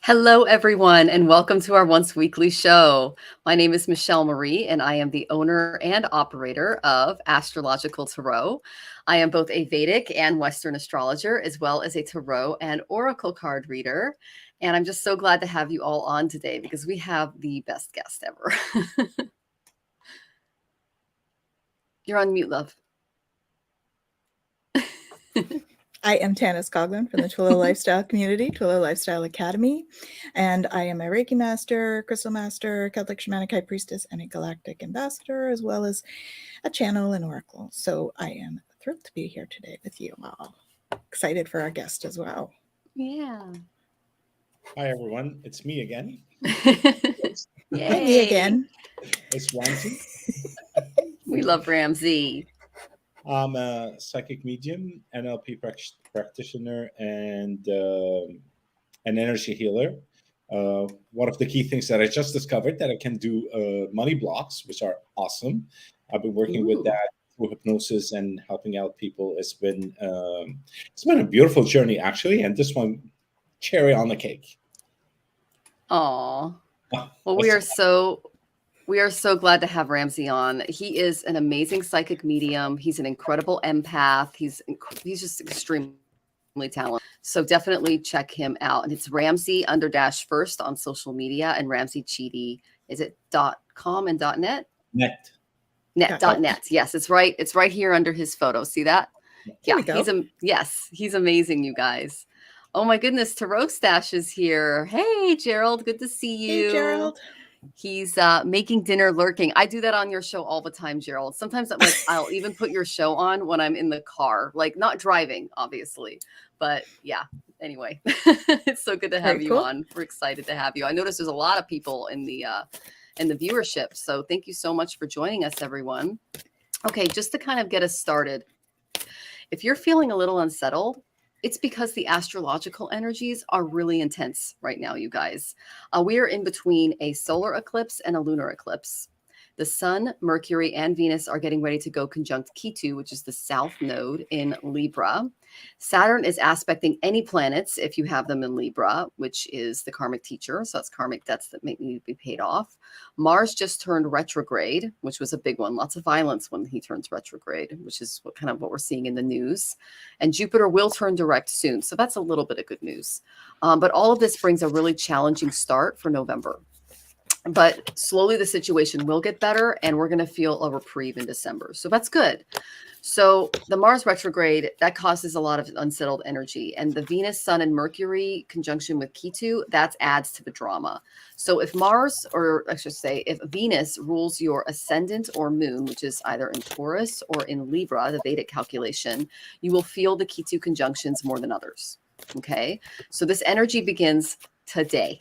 Hello, everyone, and welcome to our once weekly show. My name is Michelle Marie, and I am the owner and operator of Astrological Tarot. I am both a Vedic and Western astrologer, as well as a tarot and oracle card reader. And I'm just so glad to have you all on today because we have the best guest ever. You're on mute, love. I am Tanys Coughlan from the Twillow Lifestyle Community, Twillow Lifestyle Academy, and I am a Reiki Master, Crystal Master, Celtic Shamanic High Priestess, and a Galactic Ambassador, as well as a channel and oracle. So I am thrilled to be here today with you all. Excited for our guest as well. Yeah. Hi, everyone. It's me again. Hi, me again. It's Ramsey. We love Ramsey. I'm a psychic medium, NLP practitioner, and an energy healer. One of the key things that I just discovered that I can do money blocks, which are awesome. I've been working with that through hypnosis and helping out people. It's been a beautiful journey, actually, and this one, cherry on the cake. Aw. Well, we are so glad to have Ramsey on. He is an amazing psychic medium. He's an incredible empath. He's just extremely talented. So definitely check him out. And it's Ramsey_first on social media, and Ramsey Cheedy. Is it .com and .net? Net. Net. Yes, it's right. It's right here under his photo. See that? Yeah, he's amazing, you guys. Oh my goodness, Tarot Stash is here. Hey, Gerald, good to see you. Hey, Gerald. He's making dinner lurking. I do that on your show all the time, Gerald. Sometimes I'll even put your show on when I'm in the car, like not driving, obviously. But yeah, anyway, it's so good to have you on. We're excited to have you. I noticed there's a lot of people in the viewership. So thank you so much for joining us, everyone. Okay, just to kind of get us started, if you're feeling a little unsettled, it's because the astrological energies are really intense right now, you guys. We are in between a solar eclipse and a lunar eclipse. The Sun, Mercury, and Venus are getting ready to go conjunct Ketu, which is the south node in Libra. Saturn is aspecting any planets if you have them in Libra, which is the karmic teacher. So that's karmic debts that need to be paid off. Mars just turned retrograde, which was a big one. Lots of violence when he turns retrograde, which is what we're seeing in the news. And Jupiter will turn direct soon. So that's a little bit of good news. But all of this brings a really challenging start for November. But slowly the situation will get better and we're going to feel a reprieve in December. So that's good. So the Mars retrograde, that causes a lot of unsettled energy. And the Venus, Sun, and Mercury conjunction with Ketu, that adds to the drama. So if Mars, or I should say, if Venus rules your ascendant or moon, which is either in Taurus or in Libra, the Vedic calculation, you will feel the Ketu conjunctions more than others. Okay. So this energy begins today.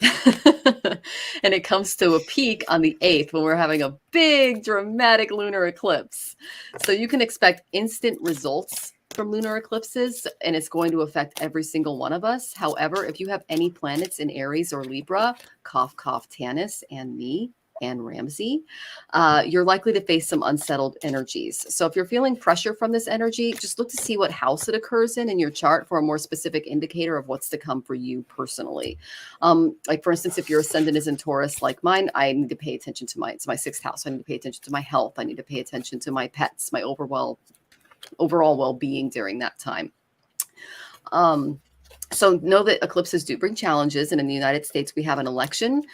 And it comes to a peak on the 8th when we're having a big dramatic lunar eclipse. So you can expect instant results from lunar eclipses, and it's going to affect every single one of us. However, if you have any planets in Aries or Libra, cough, Tanys, and me, and Ramsey, you're likely to face some unsettled energies. So if you're feeling pressure from this energy, just look to see what house it occurs in your chart for a more specific indicator of what's to come for you personally. Like for instance, if your ascendant is in Taurus like mine, I need to pay attention to my 6th house. I need to pay attention to my health. I need to pay attention to my pets, my overall well-being during that time. So know that eclipses do bring challenges. And in the United States, we have an election.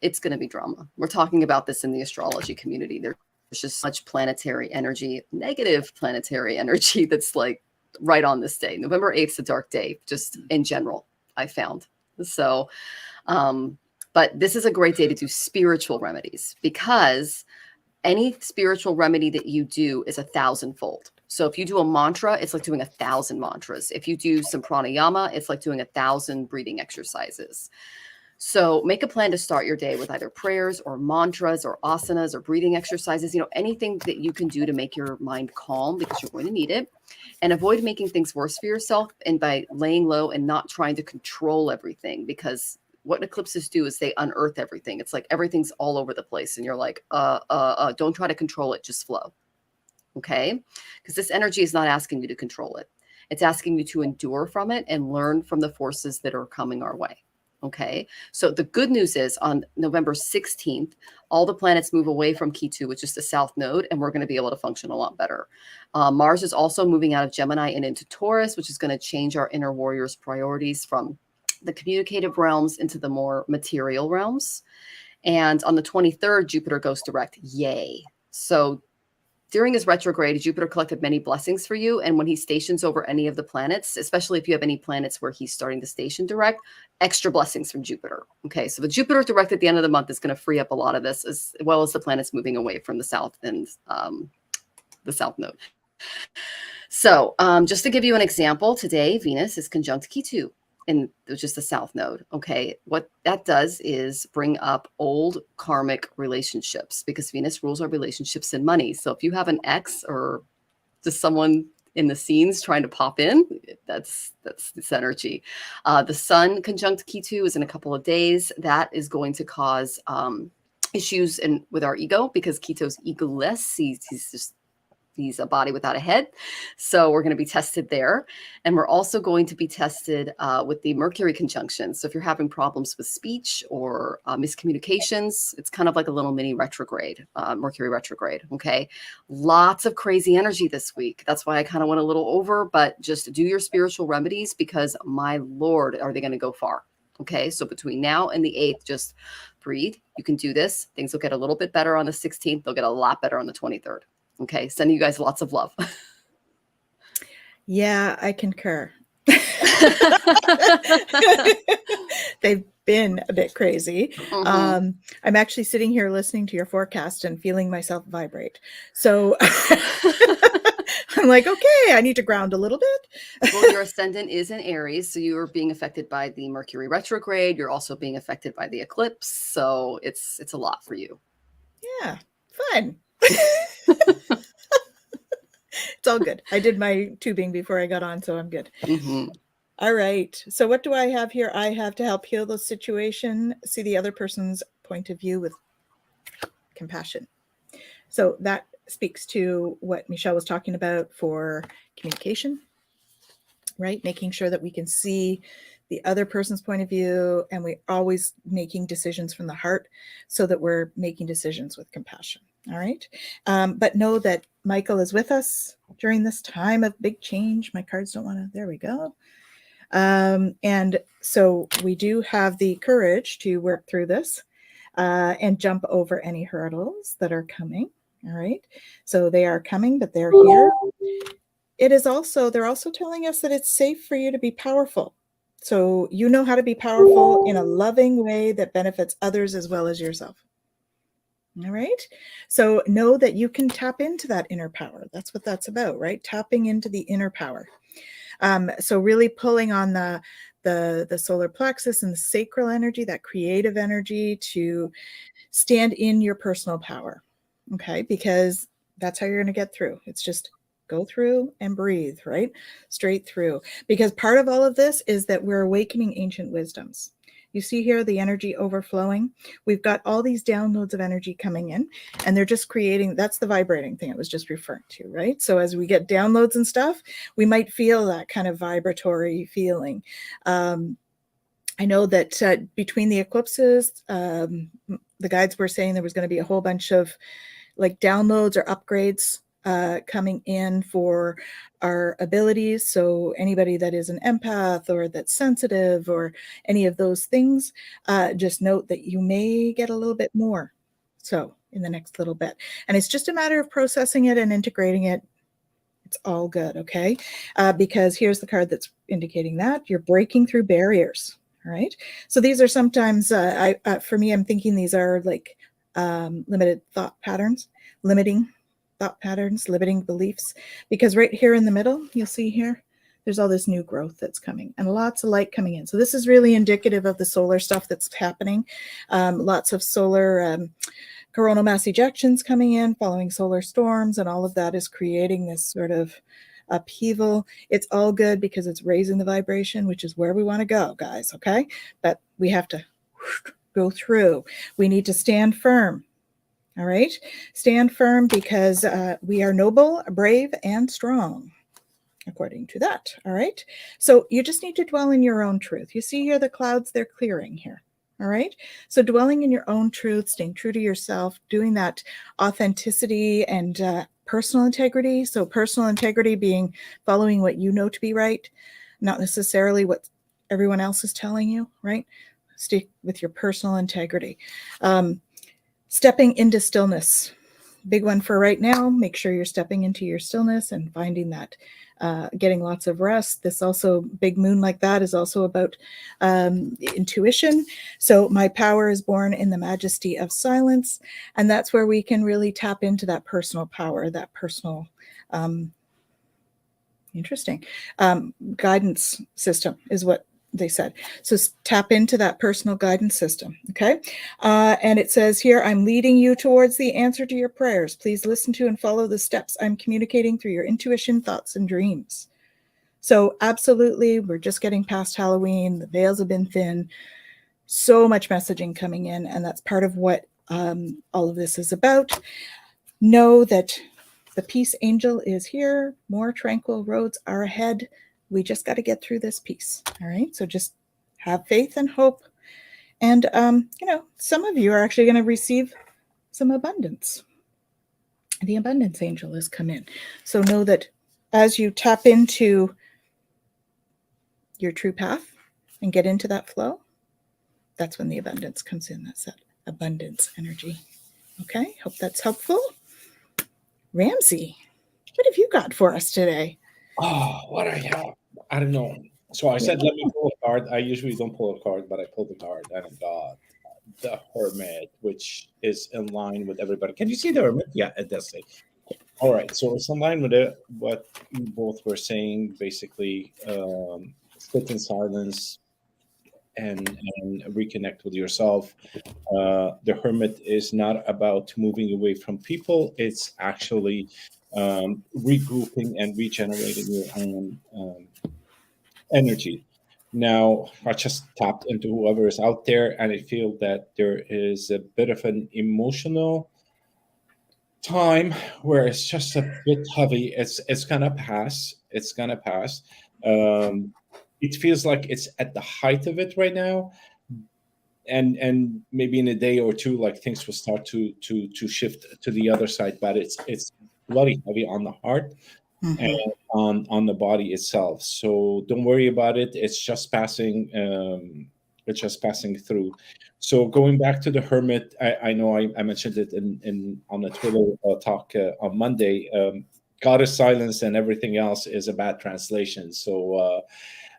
It's going to be drama. We're talking about this in the astrology community. There's just much planetary energy, negative planetary energy that's like right on this day. November 8th is a dark day, just in general, I found. So, but this is a great day to do spiritual remedies because any spiritual remedy that you do is 1,000-fold. So if you do a mantra, it's like doing 1,000 mantras. If you do some pranayama, it's like doing 1,000 breathing exercises. So make a plan to start your day with either prayers or mantras or asanas or breathing exercises, anything that you can do to make your mind calm because you're going to need it, and avoid making things worse for yourself and by laying low and not trying to control everything, because what eclipses do is they unearth everything. It's like everything's all over the place and you're like, don't try to control it, just flow. Okay? Because this energy is not asking you to control it. It's asking you to endure from it and learn from the forces that are coming our way. Okay. So the good news is on November 16th, all the planets move away from Ketu, which is the south node, and we're going to be able to function a lot better. Mars is also moving out of Gemini and into Taurus, which is going to change our inner warrior's priorities from the communicative realms into the more material realms. And on the 23rd, Jupiter goes direct. Yay. So during his retrograde, Jupiter collected many blessings for you. And when he stations over any of the planets, especially if you have any planets where he's starting to station direct, extra blessings from Jupiter. Okay, so the Jupiter direct at the end of the month is going to free up a lot of this, as well as the planets moving away from the south and the south node. So just to give you an example, today Venus is conjunct Ketu, which is the south node. Okay, what that does is bring up old karmic relationships, because Venus rules our relationships and money. So if you have an ex or just someone in the scenes trying to pop in, that's this energy. The sun conjunct Ketu is in a couple of days. That is going to cause issues with our ego, because Ketu's egoless. He's a body without a head. So we're going to be tested there. And we're also going to be tested with the Mercury conjunction. So if you're having problems with speech or miscommunications, it's kind of like a little mini retrograde, Mercury retrograde. Okay. Lots of crazy energy this week. That's why I kind of went a little over, but just do your spiritual remedies, because my Lord, are they going to go far? Okay. So between now and the 8th, just breathe. You can do this. Things will get a little bit better on the 16th. They'll get a lot better on the 23rd. Okay, sending you guys lots of love. Yeah, I concur. They've been a bit crazy. Mm-hmm. I'm actually sitting here listening to your forecast and feeling myself vibrate. So I'm like, okay, I need to ground a little bit. Well, your ascendant is in Aries, so you are being affected by the Mercury retrograde. You're also being affected by the eclipse. So it's a lot for you. Yeah, fun. It's all good. I did my tubing before I got on, so I'm good. Mm-hmm. All right. So what do I have here? I have to help heal the situation, see the other person's point of view with compassion. So that speaks to what Michelle was talking about for communication, right? Making sure that we can see the other person's point of view, and we're always making decisions from the heart, so that we're making decisions with compassion. All right. But know that Michael is with us during this time of big change. My cards don't want to, there we go. And so we do have the courage to work through this and jump over any hurdles that are coming. All right. So they are coming, but they're here. They're also telling us that it's safe for you to be powerful. So you know how to be powerful in a loving way that benefits others as well as yourself. All right. So know that you can tap into that inner power. That's what that's about, right? Tapping into the inner power. So really pulling on the solar plexus and the sacral energy, that creative energy, to stand in your personal power. Okay. Because that's how you're going to get through. It's just go through and breathe, right? Straight through. Because part of all of this is that we're awakening ancient wisdoms. You see here the energy overflowing. We've got all these downloads of energy coming in, and they're just creating, that's the vibrating thing I was just referring to, right? So as we get downloads and stuff, we might feel that kind of vibratory feeling. I know that between the eclipses, the guides were saying there was going to be a whole bunch of like downloads or upgrades coming in for our abilities. So anybody that is an empath or that's sensitive or any of those things, just note that you may get a little bit more. So in the next little bit, and it's just a matter of processing it and integrating it. It's all good. Okay. Because here's the card that's indicating that you're breaking through barriers. All right. So these are sometimes, for me, I'm thinking these are like limited thought patterns, limiting thought patterns, limiting beliefs, because right here in the middle, you'll see here, there's all this new growth that's coming and lots of light coming in. So this is really indicative of the solar stuff that's happening. Lots of solar coronal mass ejections coming in following solar storms, and all of that is creating this sort of upheaval. It's all good because it's raising the vibration, which is where we want to go, guys. Okay. But we have to go through. We need to stand firm. All right. Stand firm, because we are noble, brave, and strong. according to that. All right. So you just need to dwell in your own truth. You see here the clouds, they're clearing here. All right. So dwelling in your own truth, staying true to yourself, doing that authenticity and personal integrity. So personal integrity being following what you know to be right, not necessarily what everyone else is telling you, right? Stick with your personal integrity. Stepping into stillness. Big one for right now. Make sure you're stepping into your stillness and finding that, getting lots of rest. This also, big moon like that is also about intuition. So my power is born in the majesty of silence. And that's where we can really tap into that personal power, that personal, guidance system is what they said. So tap into that personal guidance system. Okay. And it says here, I'm leading you towards the answer to your prayers. Please listen to and follow the steps I'm communicating through your intuition, thoughts, and dreams. So absolutely, we're just getting past Halloween. The veils have been thin. So much messaging coming in. And that's part of what all of this is about. Know that the peace angel is here. More tranquil roads are ahead. We just got to get through this piece. All right. So just have faith and hope. And, some of you are actually going to receive some abundance. The abundance angel has come in. So know that as you tap into your true path and get into that flow, that's when the abundance comes in. That's that abundance energy. Okay. Hope that's helpful. Ramsey, what have you got for us today? Oh, what I have. I don't know. So I said, let me pull a card. I usually don't pull a card, but I pulled the card and I got the Hermit, which is in line with everybody. Can you see the Hermit? Yeah, it does say. All right. So it's in line with what you both were saying, basically, sit in silence and reconnect with yourself. The Hermit is not about moving away from people. It's actually regrouping and regenerating your own energy. Now, I just tapped into whoever is out there, and I feel that there is a bit of an emotional time where it's just a bit heavy. It's gonna pass. It's gonna pass. It feels like it's at the height of it right now, and maybe in a day or two, like things will start to shift to the other side. But it's bloody heavy on the heart. Mm-hmm. And on the body itself. So don't worry about it. It's just passing. It's just passing through. So going back to the Hermit, I know I mentioned it in on the Twillow talk on Monday. God is silence, and everything else is a bad translation. So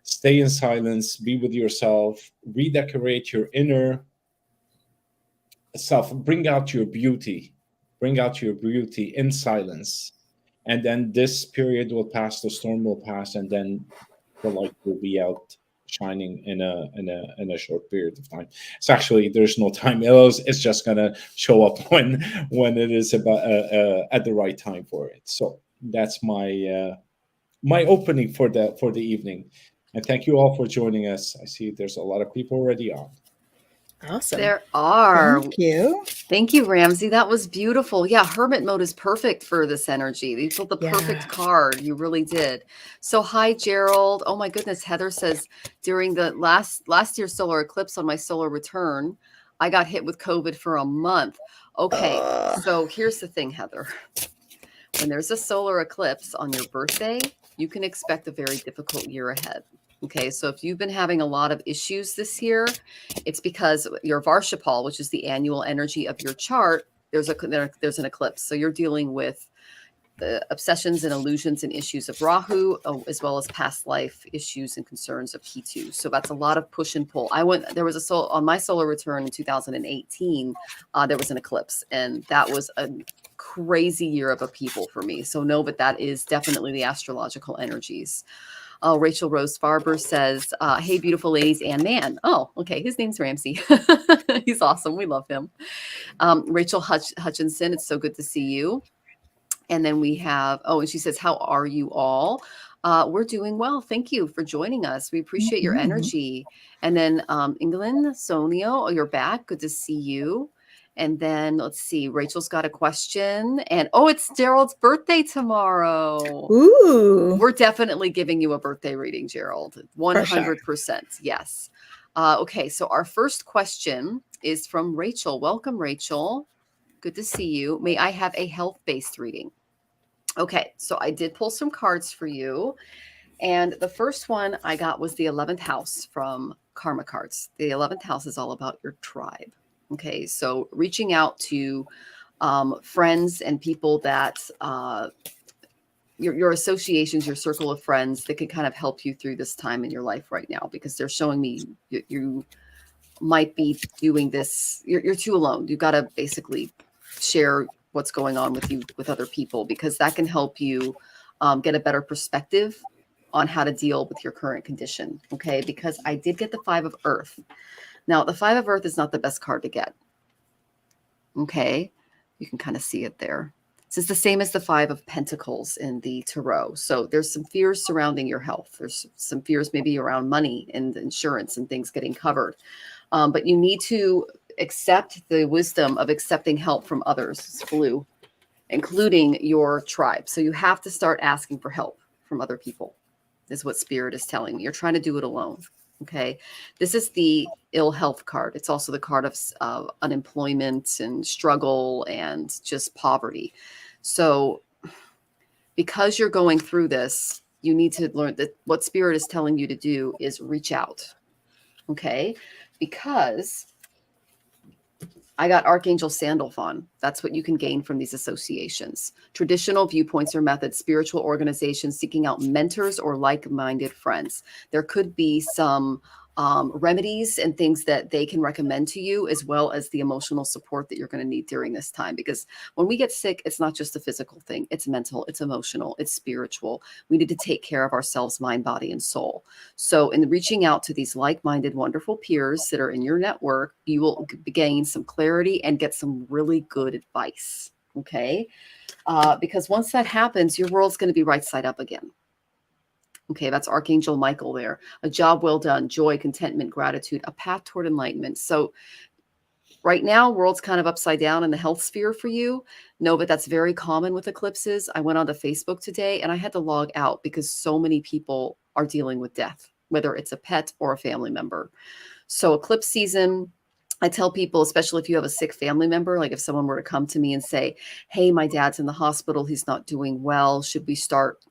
stay in silence, be with yourself, redecorate your inner self, bring out your beauty in silence. And then this period will pass, the storm will pass, and then the light will be out shining in a short period of time. It's actually, there's no time. It's just gonna show up when it is about at the right time for it. So that's my my opening for the evening. And thank you all for joining us. I see there's a lot of people already on. Awesome. There are. Thank you. Thank you, Ramsey. That was beautiful. Yeah, Hermit mode is perfect for this energy. You pulled the perfect card. You really did. So hi, Gerald. Oh my goodness. Heather says during the last year's solar eclipse on my solar return, I got hit with COVID for a month. Okay. So here's the thing, Heather. When there's a solar eclipse on your birthday, you can expect a very difficult year ahead. Okay, so if you've been having a lot of issues this year, it's because your Varshapal, which is the annual energy of your chart, there's an eclipse. So you're dealing with the obsessions and illusions and issues of Rahu, as well as past life issues and concerns of Ketu. So that's a lot of push and pull. There was on my solar return in 2018, there was an eclipse, and that was a crazy year of upheaval for me. So know that is definitely the astrological energies. Oh, Rachel Rose Farber says, hey, beautiful ladies and man. Oh, okay. His name's Ramsey. He's awesome. We love him. Rachel Hutchinson, it's so good to see you. And then we have, and she says, how are you all? We're doing well. Thank you for joining us. We appreciate your energy. And then England, Sonio, you're back. Good to see you. And then let's see, Rachel's got a question. And oh, it's Gerald's birthday tomorrow. Ooh. We're definitely giving you a birthday reading, Gerald. 100%. sure. Yes. Okay, so our first question is from Rachel. Welcome, Rachel. Good to see you. May I have a health-based reading? Okay, so I did pull some cards for you. And the first one I got was the 11th house from Karma Cards. The 11th house is all about your tribe. Okay, so reaching out to friends and people that your associations, your circle of friends that can kind of help you through this time in your life right now, because they're showing me you might be doing this. You're too alone. You've got to basically share what's going on with you with other people, because that can help you get a better perspective on how to deal with your current condition. Okay, because I did get the 5 of Earth. Now, the 5 of Earth is not the best card to get. Okay, you can kind of see it there. It's the same as the 5 of Pentacles in the Tarot. So there's some fears surrounding your health. There's some fears maybe around money and insurance and things getting covered. But you need to accept the wisdom of accepting help from others. It's blue, including your tribe. So you have to start asking for help from other people, is what Spirit is telling me. You're trying to do it alone. Okay. This is the ill health card. It's also the card of unemployment and struggle and just poverty. So because you're going through this, you need to learn that what Spirit is telling you to do is reach out. Okay. Because I got Archangel Sandalphon. That's what you can gain from these associations. Traditional viewpoints or methods, spiritual organizations, seeking out mentors or like-minded friends. There could be some remedies and things that they can recommend to you, as well as the emotional support that you're going to need during this time. Because when we get sick, it's not just a physical thing. It's mental, it's emotional, it's spiritual. We need to take care of ourselves, mind, body, and soul. So in reaching out to these like-minded, wonderful peers that are in your network, you will gain some clarity and get some really good advice. Okay. Because once that happens, your world's going to be right side up again. Okay, that's Archangel Michael there. A job well done, joy, contentment, gratitude, a path toward enlightenment. So right now, world's kind of upside down in the health sphere for you. Know that that's very common with eclipses. I went onto Facebook today and I had to log out because so many people are dealing with death, whether it's a pet or a family member. So eclipse season, I tell people, especially if you have a sick family member, like if someone were to come to me and say, hey, my dad's in the hospital, he's not doing well, should we start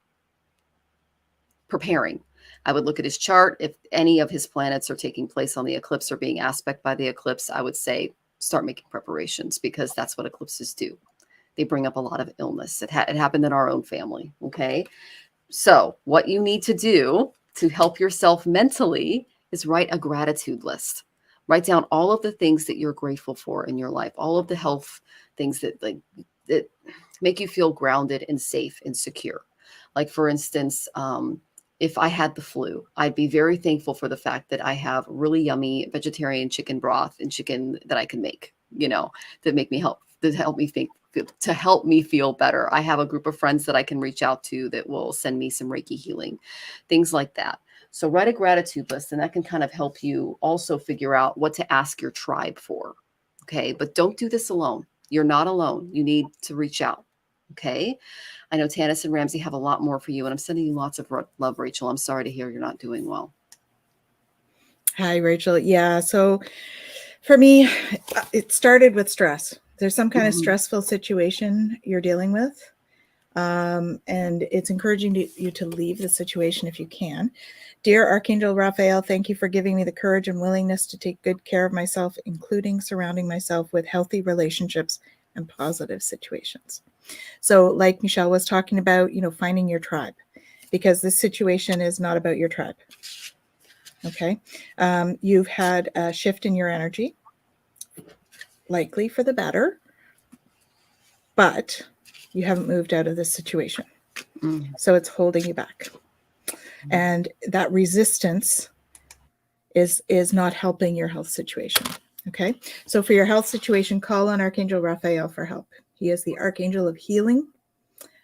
preparing? I would look at his chart. If any of his planets are taking place on the eclipse or being aspect by the eclipse, I would say start making preparations, because that's what eclipses do. They bring up a lot of illness. It happened in our own family. Okay. So what you need to do to help yourself mentally is write a gratitude list. Write down all of the things that you're grateful for in your life, all of the health things that make you feel grounded and safe and secure. Like, for instance, if I had the flu, I'd be very thankful for the fact that I have really yummy vegetarian chicken broth and chicken that I can make, to help me feel better. I have a group of friends that I can reach out to that will send me some Reiki healing, things like that. So write a gratitude list, and that can kind of help you also figure out what to ask your tribe for. Okay. But don't do this alone. You're not alone. You need to reach out. Okay. I know Tanys and Ramsey have a lot more for you, and I'm sending you lots of love, Rachel. I'm sorry to hear you're not doing well. Hi, Rachel. Yeah. So for me, it started with stress. There's some kind of stressful situation you're dealing with. And it's encouraging you to leave the situation if you can. Dear Archangel Raphael, thank you for giving me the courage and willingness to take good care of myself, including surrounding myself with healthy relationships and positive situations. So like Michelle was talking about, finding your tribe, because this situation is not about your tribe. Okay. You've had a shift in your energy, likely for the better, but you haven't moved out of this situation. So it's holding you back. And that resistance is not helping your health situation. Okay. So for your health situation, call on Archangel Raphael for help. He is the Archangel of healing,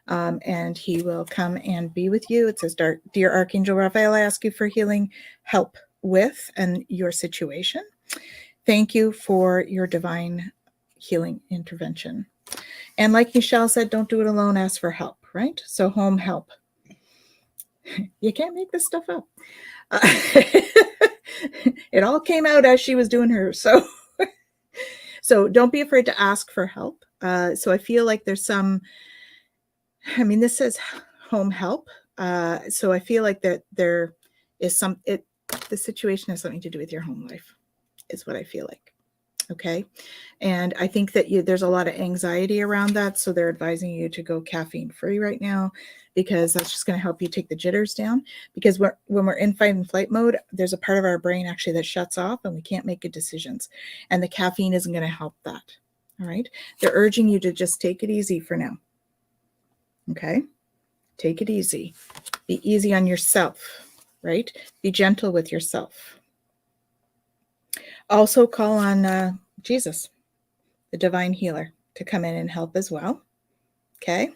and he will come and be with you. It says, Dear Archangel Raphael, I ask you for healing help with and your situation. Thank you for your divine healing intervention. And like Michelle said, don't do it alone, ask for help, right? So home help. You can't make this stuff up. It all came out as she was doing hers. So don't be afraid to ask for help. So I feel like there's some, I mean, this says home help. So I feel like that there is the situation has something to do with your home life, is what I feel like. Okay. And I think that there's a lot of anxiety around that. So they're advising you to go caffeine free right now, because that's just going to help you take the jitters down. Because when we're in fight and flight mode, there's a part of our brain actually that shuts off and we can't make good decisions. And the caffeine isn't going to help that. All right. They're urging you to just take it easy for now. Okay. Take it easy. Be easy on yourself, right? Be gentle with yourself. Also call on Jesus, the divine healer, to come in and help as well. Okay.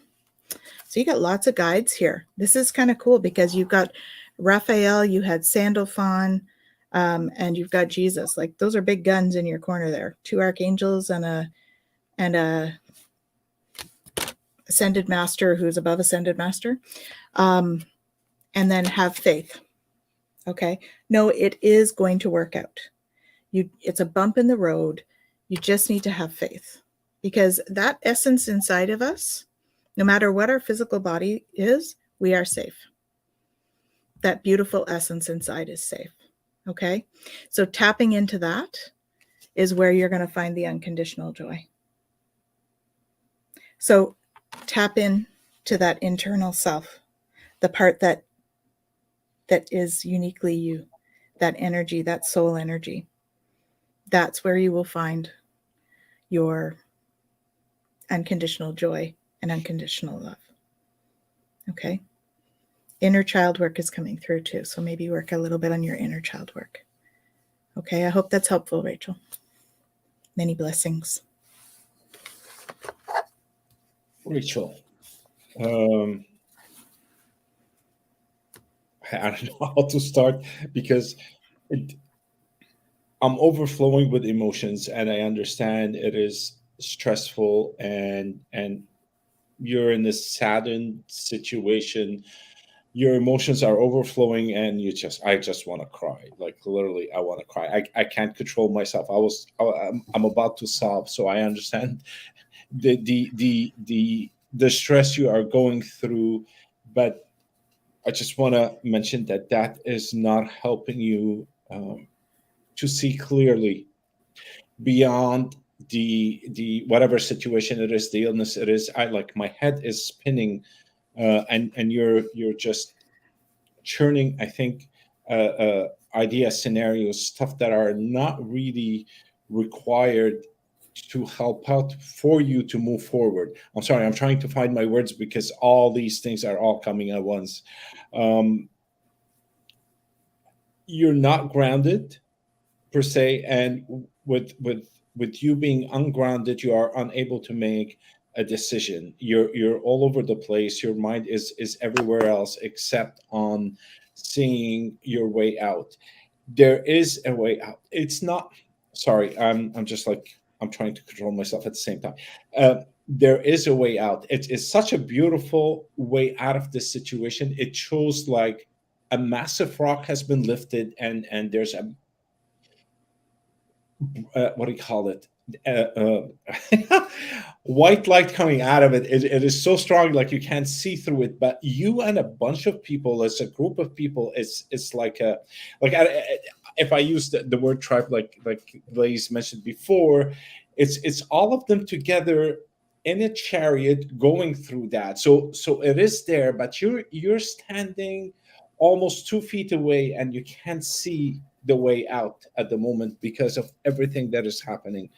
So you got lots of guides here. This is kind of cool because you've got Raphael, you had Sandalphon, and you've got Jesus. Like, those are big guns in your corner there. 2 archangels and a ascended master who's above ascended master. And then have faith. Okay. No, it is going to work out. It's a bump in the road. You just need to have faith, because that essence inside of us, no matter what our physical body is, we are safe. That beautiful essence inside is safe. Okay. So tapping into that is where you're going to find the unconditional joy. So tap in to that internal self, the part that is uniquely you, that energy, that soul energy. That's where you will find your unconditional joy and unconditional love. Okay. Inner child work is coming through too. So maybe work a little bit on your inner child work. Okay. I hope that's helpful, Rachel. Many blessings. Rachel, I don't know how to start, because I'm overflowing with emotions, and I understand it is stressful, and you're in this saddened situation. Your emotions are overflowing, and I just want to cry. Like, literally, I want to cry. I can't control myself. I'm about to sob. So I understand the stress you are going through, but I just want to mention that is not helping you to see clearly beyond the whatever situation it is, the illness it is. My head is spinning, and you're just churning, I think, idea scenarios, stuff that are not really required to help out for you to move forward. I'm sorry, I'm trying to find my words because all these things are all coming at once. You're not grounded per se, and with you being ungrounded, you are unable to make a decision. You're all over the place. Your mind is everywhere else except on seeing your way out. There is a way out. It's not, sorry, I'm just like, I'm trying to control myself at the same time. There is a way out. It's such a beautiful way out of this situation. It shows like a massive rock has been lifted, and there's a what do you call it? White light coming out of it. It is so strong, like you can't see through it. But you and a bunch of people, as a group of people, it's like if I use the word tribe, like Blaze mentioned before, it's all of them together in a chariot going through that. So it is there, but you're standing almost 2 feet away, and you can't see the way out at the moment because of everything that is happening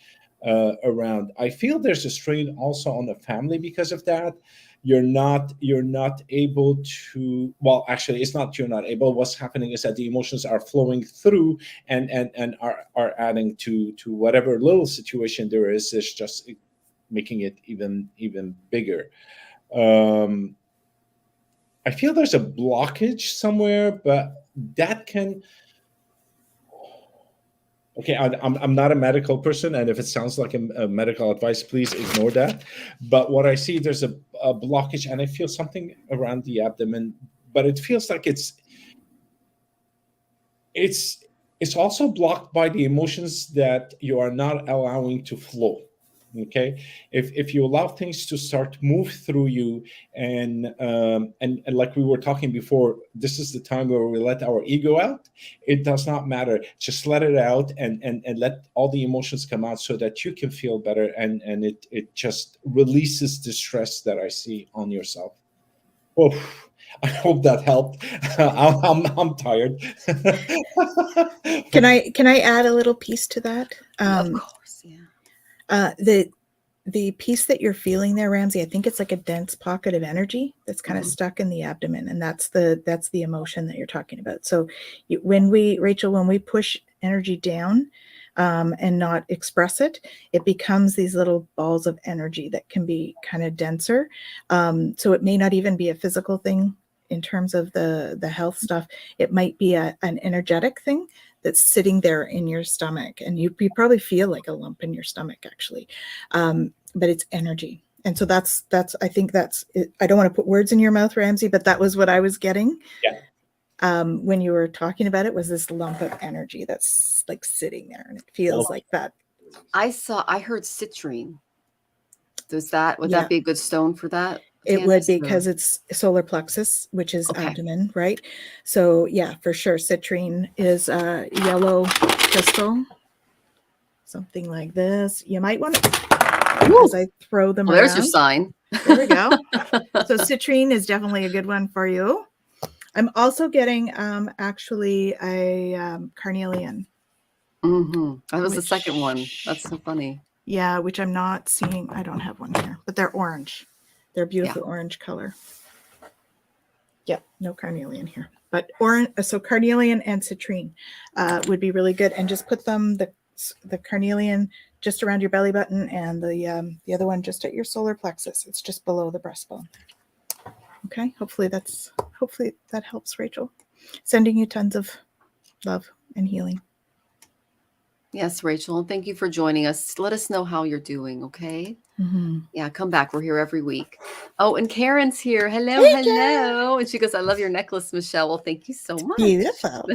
around. I feel there's a strain also on the family because of that. You're not able to, well, actually it's not you're not able. What's happening is that the emotions are flowing through and are adding to whatever little situation there is. It's just making it even bigger. I feel there's a blockage somewhere, but that can, Okay, I'm not a medical person, and if it sounds like a medical advice, please ignore that. But what I see, there's a blockage, and I feel something around the abdomen, but it feels like it's also blocked by the emotions that you are not allowing to flow. Okay, if you allow things to start move through you, and like we were talking before, this is the time where we let our ego out. It does not matter, just let it out, and let all the emotions come out so that you can feel better, and it just releases the stress that I see on yourself. Oh, I hope that helped. I'm tired. Can I add a little piece to that? Of course, yeah. The piece that you're feeling there, Ramsey, I think it's like a dense pocket of energy that's kind of stuck in the abdomen, and that's the emotion that you're talking about. So when we push energy down and not express it, it becomes these little balls of energy that can be kind of denser. So it may not even be a physical thing in terms of the health stuff. It might be an energetic thing that's sitting there in your stomach, and you probably feel like a lump in your stomach, actually, but it's energy. And so that's I think that's it. I don't want to put words in your mouth, Ramsey, but that was what I was getting. Yeah. When you were talking about it, was this lump of energy that's like sitting there, and it feels like that. I heard citrine. Would that be a good stone for that? It would be, because it's solar plexus, which is abdomen, right? So yeah, for sure. Citrine is a yellow crystal, something like this. You might want to, as I throw them around. There's your sign. There we go. So citrine is definitely a good one for you. I'm also getting actually a carnelian. That was the second one. That's so funny. Yeah, which I'm not seeing. I don't have one here, but they're orange. They're beautiful orange color. Yep, no carnelian here, but orange. So carnelian and citrine would be really good, and just put them the carnelian just around your belly button, and the other one just at your solar plexus. It's just below the breastbone. Okay, hopefully that helps, Rachel. Sending you tons of love and healing. Yes, Rachel, and thank you for joining us. Let us know how you're doing, okay? Yeah, come back. We're here every week. Oh, and Karen's here. Hello, Hey, hello. Karen. And she goes, I love your necklace, Michelle. Well, thank you so much. Beautiful.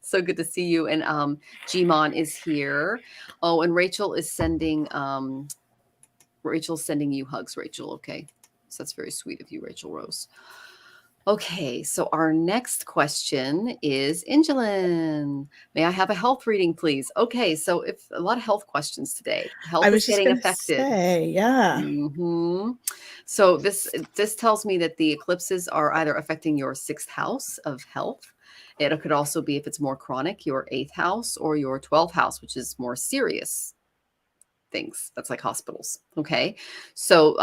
So good to see you. And Gmon is here. Oh, and Rachel is sending you hugs, Rachel. Okay. So that's very sweet of you, Rachel Rose. Okay, so our next question is Angelin. May I have a health reading, please? Okay, so if a lot of health questions today. Health is getting affected. Yeah. So this tells me that the eclipses are either affecting your 6th house of health. It could also be, if it's more chronic, your 8th house, or your 12th house, which is more serious things. That's like hospitals. Okay. So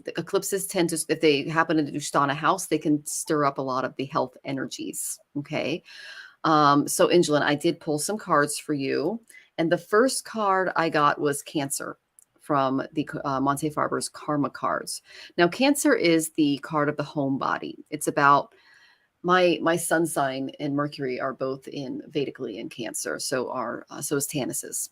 the eclipses tend to, if they happen to do Sthana house, they can stir up a lot of the health energies. Okay. So Angelin, I did pull some cards for you. And the first card I got was Cancer from the Montefarber's Karma cards. Now, Cancer is the card of the home body. It's about my sun sign and Mercury are both in Vedically in Cancer. So is Tanys's.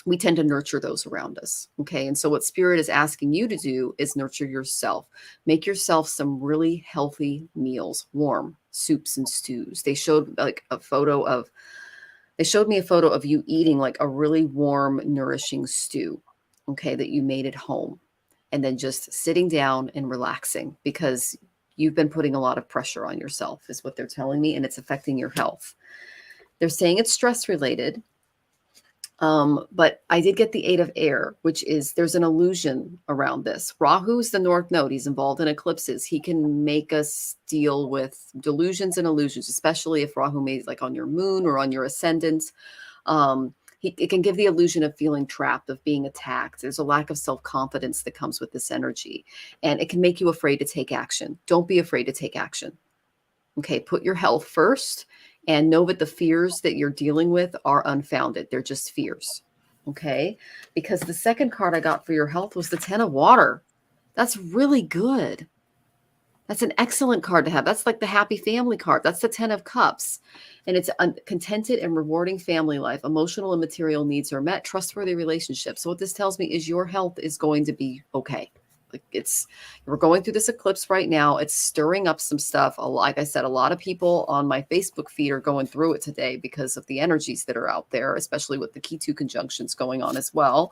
We tend to nurture those around us. Okay. And so what Spirit is asking you to do is nurture yourself. Make yourself some really healthy meals, warm soups and stews. They showed me a photo of you eating like a really warm, nourishing stew. Okay. That you made at home, and then just sitting down and relaxing, because you've been putting a lot of pressure on yourself, is what they're telling me. And it's affecting your health. They're saying it's stress related. But I did get the 8 of air, which is, there's an illusion around this. Rahu's the North Node. He's involved in eclipses. He can make us deal with delusions and illusions, especially if Rahu is like on your moon or on your ascendant. It can give the illusion of feeling trapped, of being attacked. There's a lack of self-confidence that comes with this energy, and it can make you afraid to take action. Don't be afraid to take action. Okay. Put your health first. And know that the fears that you're dealing with are unfounded. They're just fears. Okay. Because the second card I got for your health was the 10 of water. That's really good. That's an excellent card to have. That's like the happy family card. That's the 10 of Cups. And it's a contented and rewarding family life. Emotional and material needs are met. Trustworthy relationships. So what this tells me is your health is going to be okay. Like we're going through this eclipse right now. It's stirring up some stuff. Like I said, a lot of people on my Facebook feed are going through it today because of the energies that are out there, especially with the Ketu conjunctions going on as well.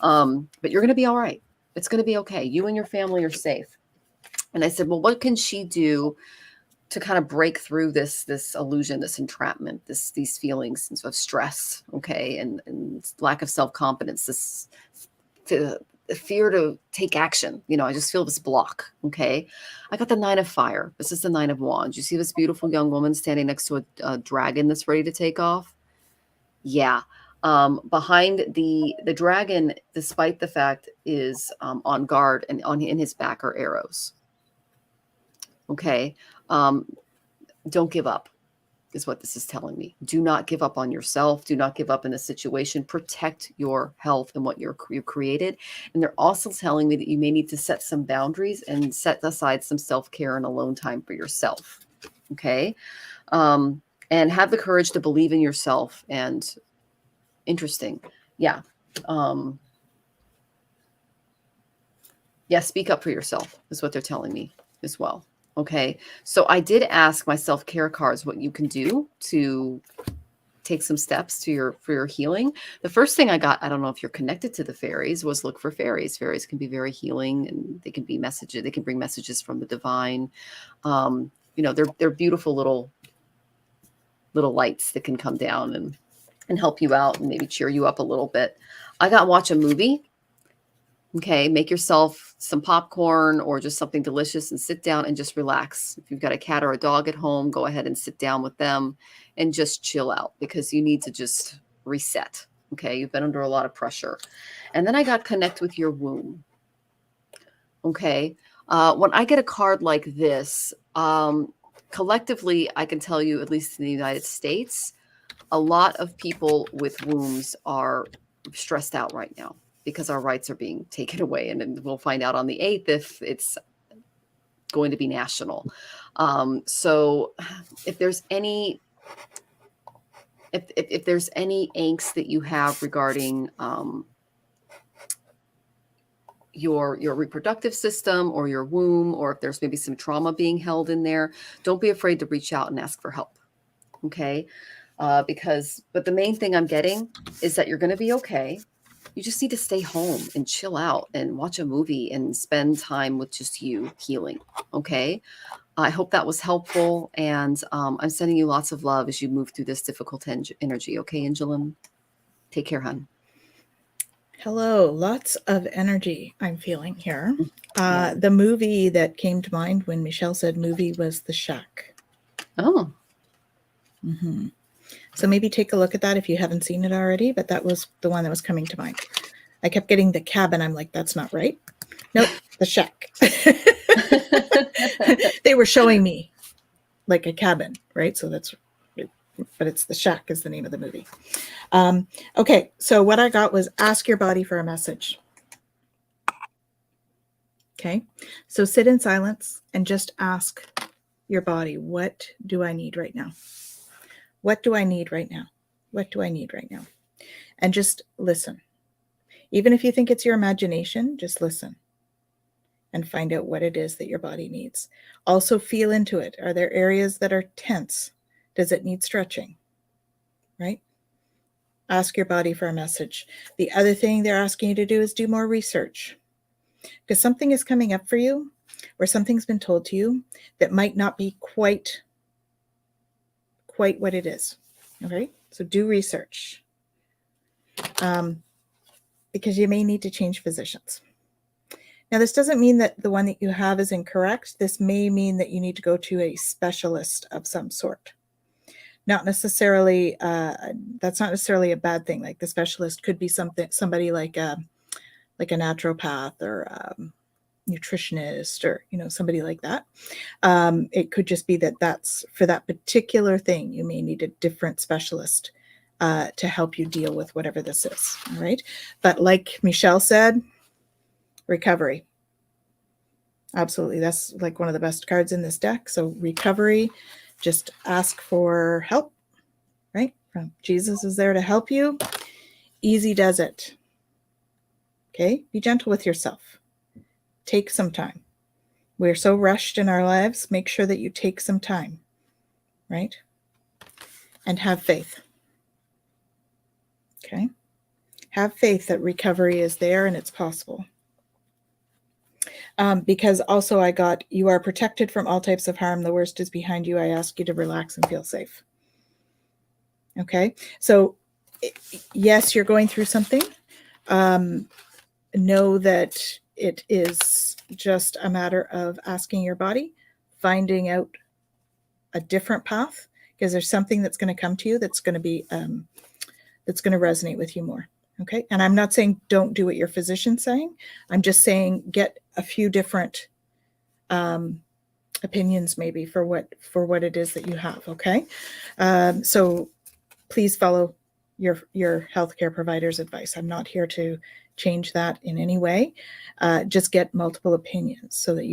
But you're going to be all right. It's going to be okay. You and your family are safe. And I said, well, what can she do to kind of break through this illusion, this entrapment, these feelings of stress, okay, and lack of self-confidence, this fear to take action. I just feel this block, okay? I got the 9 of Fire. This is the 9 of Wands. You see this beautiful young woman standing next to a dragon that's ready to take off? Yeah. Behind the dragon, despite the fact is on guard, and in his back are arrows. Okay. Don't give up is what this is telling me. Do not give up on yourself. Do not give up in the situation. Protect your health and what you created. And they're also telling me that you may need to set some boundaries and set aside some self-care and alone time for yourself. Okay. And have the courage to believe in yourself. And interesting. Yeah. Speak up for yourself is what they're telling me as well. Okay. So I did ask my self-care cards what you can do to take some steps for your healing. The first thing I got, I don't know if you're connected to the fairies, was look for fairies. Fairies can be very healing, and they can be messages. They can bring messages from the divine. They're beautiful little lights that can come down and help you out and maybe cheer you up a little bit. I got watch a movie. Okay, make yourself some popcorn or just something delicious and sit down and just relax. If you've got a cat or a dog at home, go ahead and sit down with them and just chill out, because you need to just reset. Okay, you've been under a lot of pressure. And then I got connect with your womb. Okay, when I get a card like this, collectively, I can tell you, at least in the United States, a lot of people with wombs are stressed out right now, because our rights are being taken away. And then we'll find out on the 8th if it's going to be national. So if there's any, if there's any angst that you have regarding your reproductive system or your womb, or if there's maybe some trauma being held in there, don't be afraid to reach out and ask for help. Okay. But the main thing I'm getting is that you're going to be okay. You just need to stay home and chill out and watch a movie and spend time with just you healing. Okay. I hope that was helpful. And I'm sending you lots of love as you move through this difficult energy. Okay, Angelin? Take care, hon. Hello. Lots of energy I'm feeling here. The movie that came to mind when Michelle said movie was The Shack. Oh. Mm-hmm. So maybe take a look at that if you haven't seen it already, but that was the one that was coming to mind. I kept getting The Cabin. I'm like, that's not right. Nope, The Shack. They were showing me like a cabin, right? So but it's The Shack is the name of the movie. Okay, so what I got was ask your body for a message. Okay, so sit in silence and just ask your body, what do I need right now? What do I need right now? What do I need right now? And just listen. Even if you think it's your imagination, just listen and find out what it is that your body needs. Also feel into it. Are there areas that are tense? Does it need stretching? Right? Ask your body for a message. The other thing they're asking you to do is do more research, because something is coming up for you, or something's been told to you that might not be quite what it is. Okay, so do research, because you may need to change physicians. Now, this doesn't mean that the one that you have is incorrect. This may mean that you need to go to a specialist of some sort. Not necessarily, that's not necessarily a bad thing. Like the specialist could be somebody like a naturopath or nutritionist, or somebody like that. It could just be that's for that particular thing. You may need a different specialist to help you deal with whatever this is. All right. But like Michelle said, recovery. Absolutely. That's like one of the best cards in this deck. So recovery, just ask for help, right? Jesus is there to help you. Easy does it. Okay. Be gentle with yourself. Take some time. We're so rushed in our lives. Make sure that you take some time, right? And have faith. Okay. Have faith that recovery is there and it's possible. Because also I got, you are protected from all types of harm. The worst is behind you. I ask you to relax and feel safe. Okay. So yes, you're going through something. Know that it is just a matter of asking your body, finding out a different path, because there's something that's going to come to you that's going to be, that's going to resonate with you more. Okay. And I'm not saying don't do what your physician's saying. I'm just saying get a few different opinions maybe for what it is that you have. Okay. So please follow your healthcare provider's advice. I'm not here to change that in any way. Just get multiple opinions so that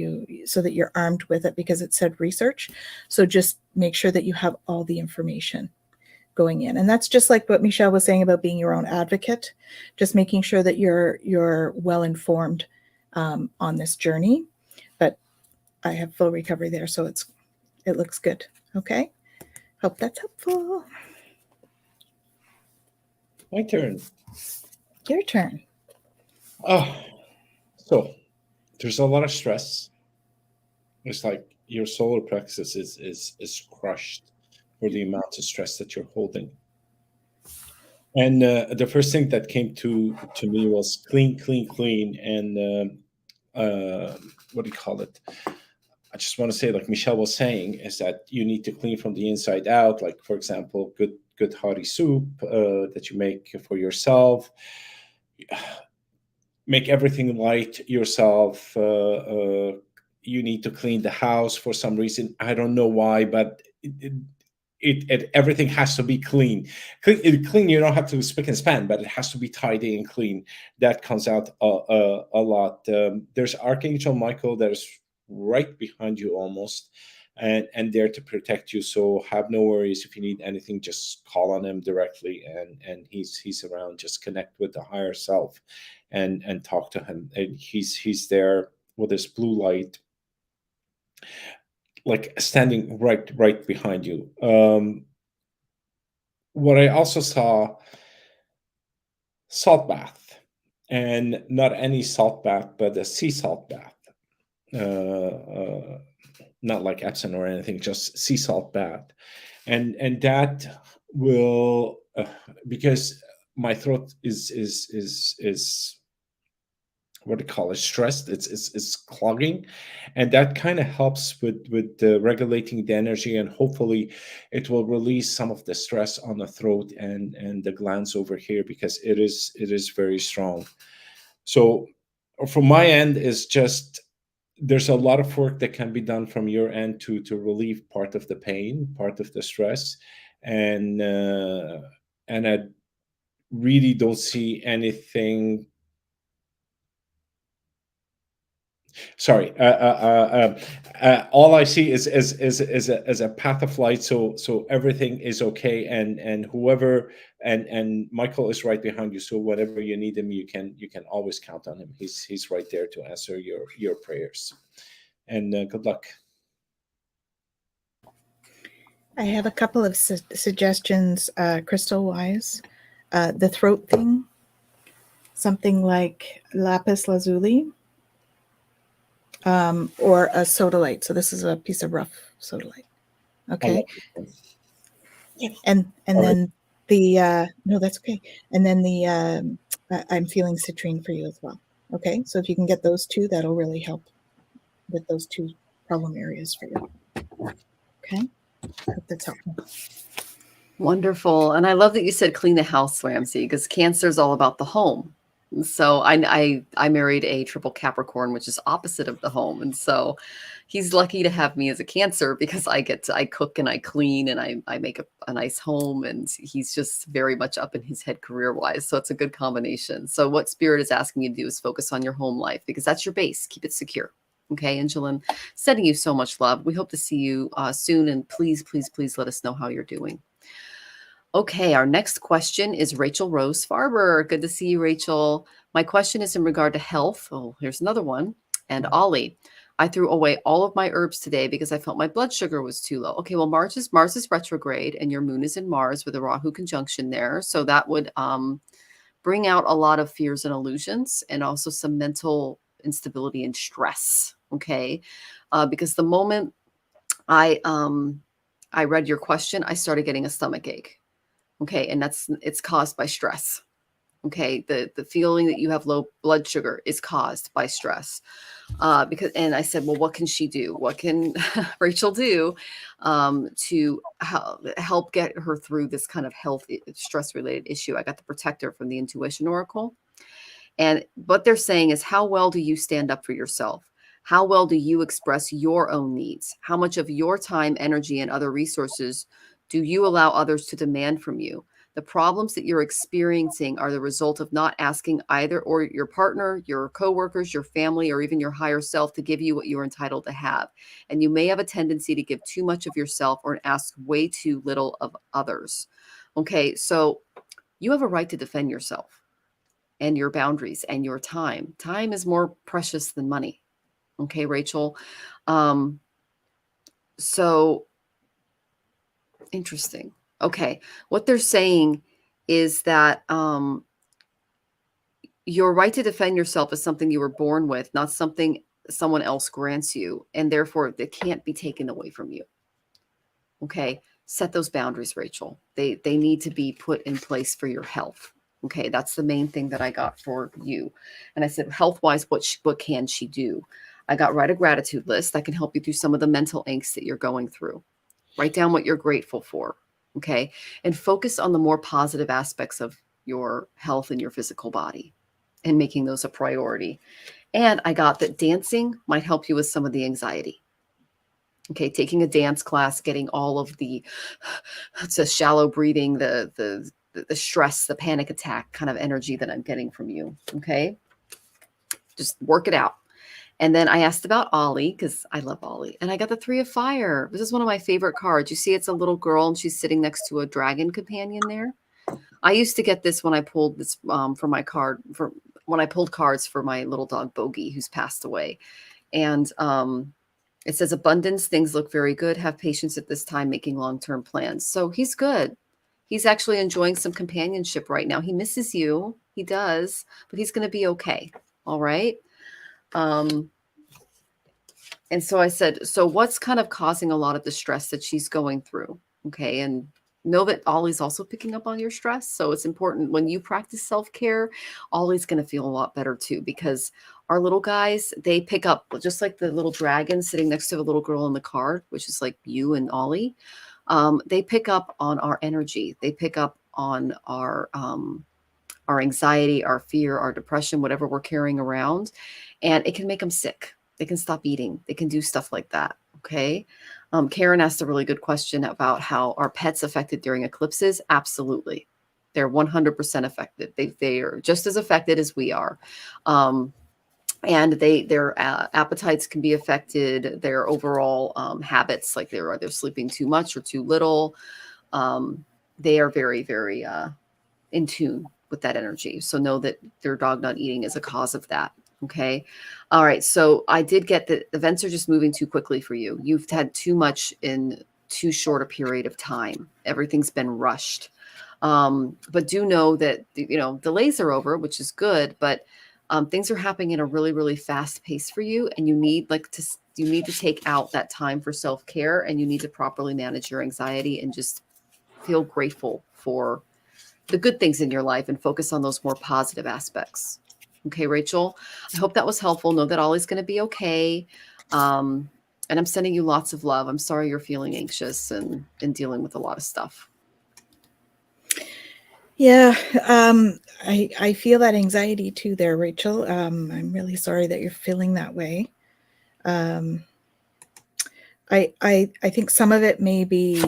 you're armed with it, because it said research. So just make sure that you have all the information going in. And that's just like what Michelle was saying about being your own advocate, just making sure that you're well informed on this journey. But I have full recovery there, so it looks good. Okay. Hope that's helpful. My turn. Your turn. So there's a lot of stress. It's like your solar plexus is crushed for the amount of stress that you're holding. And the first thing that came to me was clean, and what do you call it? I just want to say, like Michelle was saying, is that you need to clean from the inside out. Like, for example, good hearty soup that you make for yourself. Make everything light yourself. You need to clean the house for some reason. I don't know why, but everything has to be clean. Clean. You don't have to spick and span, but it has to be tidy and clean. That comes out a lot. There's Archangel Michael that is right behind you almost, and there to protect you. So have no worries. If you need anything, just call on him directly, and he's around. Just connect with the higher self and talk to him. And he's there with his blue light, like standing right behind you. What I also saw, salt bath, and not any salt bath, but a sea salt bath. Not like Epsom or anything, just sea salt bath, and that will because my throat is what do you call it, stressed. It's clogging, and that kind of helps with regulating the energy, and hopefully it will release some of the stress on the throat and the glands over here, because it is very strong. So from my end is just, there's a lot of work that can be done from your end to relieve part of the pain, part of the stress, and I really don't see anything. Sorry, all I see is a path of light. So everything is okay, and whoever and Michael is right behind you. So whenever you need him, you can always count on him. He's right there to answer your prayers. And good luck. I have a couple of suggestions, crystal wise. The throat thing, something like lapis lazuli. Or a sodalite. So this is a piece of rough sodalite. Okay. And then the no, that's okay. And then the I'm feeling citrine for you as well. Okay. So if you can get those two, that'll really help with those two problem areas for you. Okay. Hope that's helpful. Wonderful. And I love that you said clean the house, Ramsey, because Cancer is all about the home. And so I married a triple Capricorn, which is opposite of the home. And so he's lucky to have me as a Cancer, because I cook and I clean and I make a nice home, and he's just very much up in his head career wise. So it's a good combination. So what Spirit is asking you to do is focus on your home life, because that's your base. Keep it secure. Okay, Angeline, sending you so much love. We hope to see you soon. And please, please, please let us know how you're doing. Okay, our next question is Rachel Rose Farber. Good to see you, Rachel. My question is in regard to health. Oh, here's another one. And Ollie, I threw away all of my herbs today because I felt my blood sugar was too low. Okay, well, Mars is retrograde and your moon is in Mars with a Rahu conjunction there. So that would bring out a lot of fears and illusions and also some mental instability and stress. Okay, because the moment I read your question, I started getting a stomach ache. Okay, and it's caused by stress. Okay, the feeling that you have low blood sugar is caused by stress. And I said, well, what can she do? What can Rachel do to help get her through this kind of health stress related issue? I got the protector from the Intuition Oracle. And what they're saying is, how well do you stand up for yourself? How well do you express your own needs? How much of your time, energy, and other resources do you allow others to demand from you? The problems that you're experiencing are the result of not asking either or your partner, your coworkers, your family, or even your higher self to give you what you're entitled to have. And you may have a tendency to give too much of yourself or ask way too little of others. Okay, so you have a right to defend yourself and your boundaries and your time. Time is more precious than money. Okay, Rachel. So interesting. Okay. What they're saying is that your right to defend yourself is something you were born with, not something someone else grants you, and therefore it can't be taken away from you. Okay. Set those boundaries, Rachel. They need to be put in place for your health. Okay. That's the main thing that I got for you. And I said, health-wise, what can she do? I got write a gratitude list that can help you through some of the mental angst that you're going through. Write down what you're grateful for. Okay. And focus on the more positive aspects of your health and your physical body and making those a priority. And I got that dancing might help you with some of the anxiety. Okay. Taking a dance class, getting all of it's a shallow breathing, the stress, the panic attack kind of energy that I'm getting from you. Okay. Just work it out. And then I asked about Ollie because I love Ollie. And I got the 3 of Fire. This is one of my favorite cards. You see, it's a little girl and she's sitting next to a dragon companion there. I used to get this when I pulled this for my card, for when I pulled cards for my little dog Bogey, who's passed away. And it says abundance, things look very good. Have patience at this time, making long-term plans. So he's good. He's actually enjoying some companionship right now. He misses you. He does, but he's going to be okay. All right. And so I said, so what's kind of causing a lot of the stress that she's going through? Okay. And know that Ollie's also picking up on your stress. So it's important when you practice self-care, Ollie's going to feel a lot better too, because our little guys, they pick up just like the little dragon sitting next to the little girl in the car, which is like you and Ollie. They pick up on our energy. They pick up on our anxiety, our fear, our depression, whatever we're carrying around, and it can make them sick. They can stop eating. They can do stuff like that. Okay. Karen asked a really good question about how are pets affected during eclipses? Absolutely. They're 100% affected. They are just as affected as we are. And their appetites can be affected. Their overall habits, like they're sleeping too much or too little. They are very, very in tune with that energy. So know that their dog not eating is a cause of that. Okay. All right. So I did get that events are just moving too quickly for you. You've had too much in too short a period of time. Everything's been rushed. But do know that, delays are over, which is good, but things are happening in a really, really fast pace for you. And you need to take out that time for self-care, and you need to properly manage your anxiety and just feel grateful for the good things in your life and focus on those more positive aspects. Okay, Rachel, I hope that was helpful. Know that Ollie's going to be okay. And I'm sending you lots of love. I'm sorry you're feeling anxious and dealing with a lot of stuff. Yeah, I feel that anxiety too there, Rachel. I'm really sorry that you're feeling that way. I think some of it may be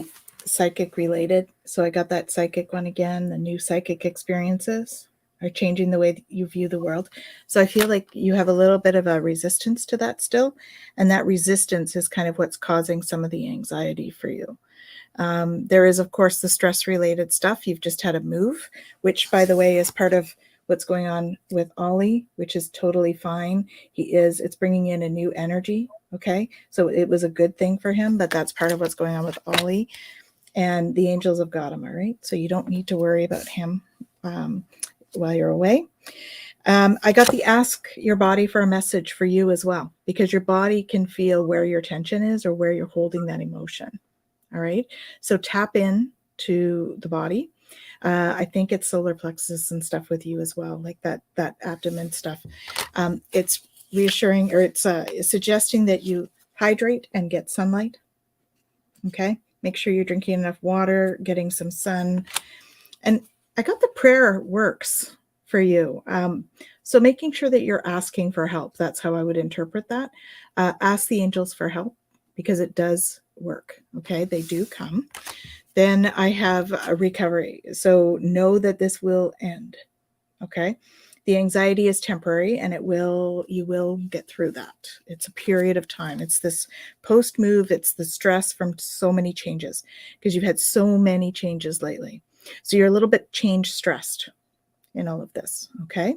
psychic related. So I got that psychic one again, the new psychic experiences. are changing the way that you view the world. So I feel like you have a little bit of a resistance to that still. And that resistance is kind of what's causing some of the anxiety for you. There is, of course, the stress-related stuff. You've just had a move, which, by the way, is part of what's going on with Ollie, which is totally fine. It's bringing in a new energy. Okay. So it was a good thing for him, but that's part of what's going on with Ollie. And the angels have got him. All right. So you don't need to worry about him while you're away. I got the ask your body for a message for you as well, because your body can feel where your tension is or where you're holding that emotion. All right. So tap in to the body. I think it's solar plexus and stuff with you as well, like that abdomen stuff. It's reassuring, or it's suggesting that you hydrate and get sunlight. Okay. Make sure you're drinking enough water, getting some sun. And I got the prayer works for you. So making sure that you're asking for help. That's how I would interpret that. Ask the angels for help, because it does work. Okay. They do come. Then I have a recovery. So know that this will end. Okay. The anxiety is temporary, and you will get through that. It's a period of time. It's this post move. It's the stress from so many changes, because you've had so many changes lately. So you're a little bit change stressed in all of this. Okay.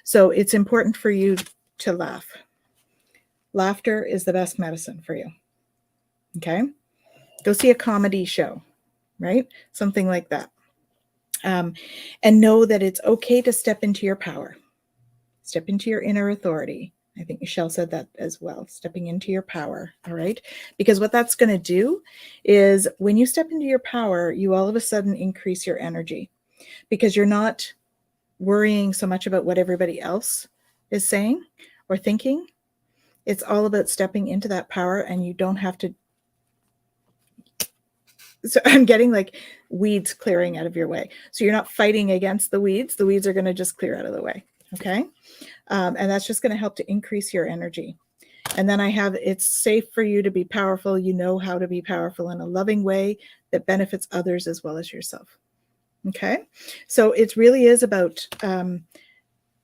So it's important for you to laugh. Laughter is the best medicine for you. Okay. Go see a comedy show, right? Something like that. And know that it's okay to step into your power. Step into your inner authority. I think Michelle said that as well, stepping into your power. All right. Because what that's going to do is, when you step into your power, you all of a sudden increase your energy, because you're not worrying so much about what everybody else is saying or thinking. It's all about stepping into that power, and you don't have to. So I'm getting like weeds clearing out of your way. So you're not fighting against the weeds. The weeds are going to just clear out of the way. Okay. And that's just going to help to increase your energy. And then I have, it's safe for you to be powerful. You know how to be powerful in a loving way that benefits others as well as yourself. Okay. So it really is about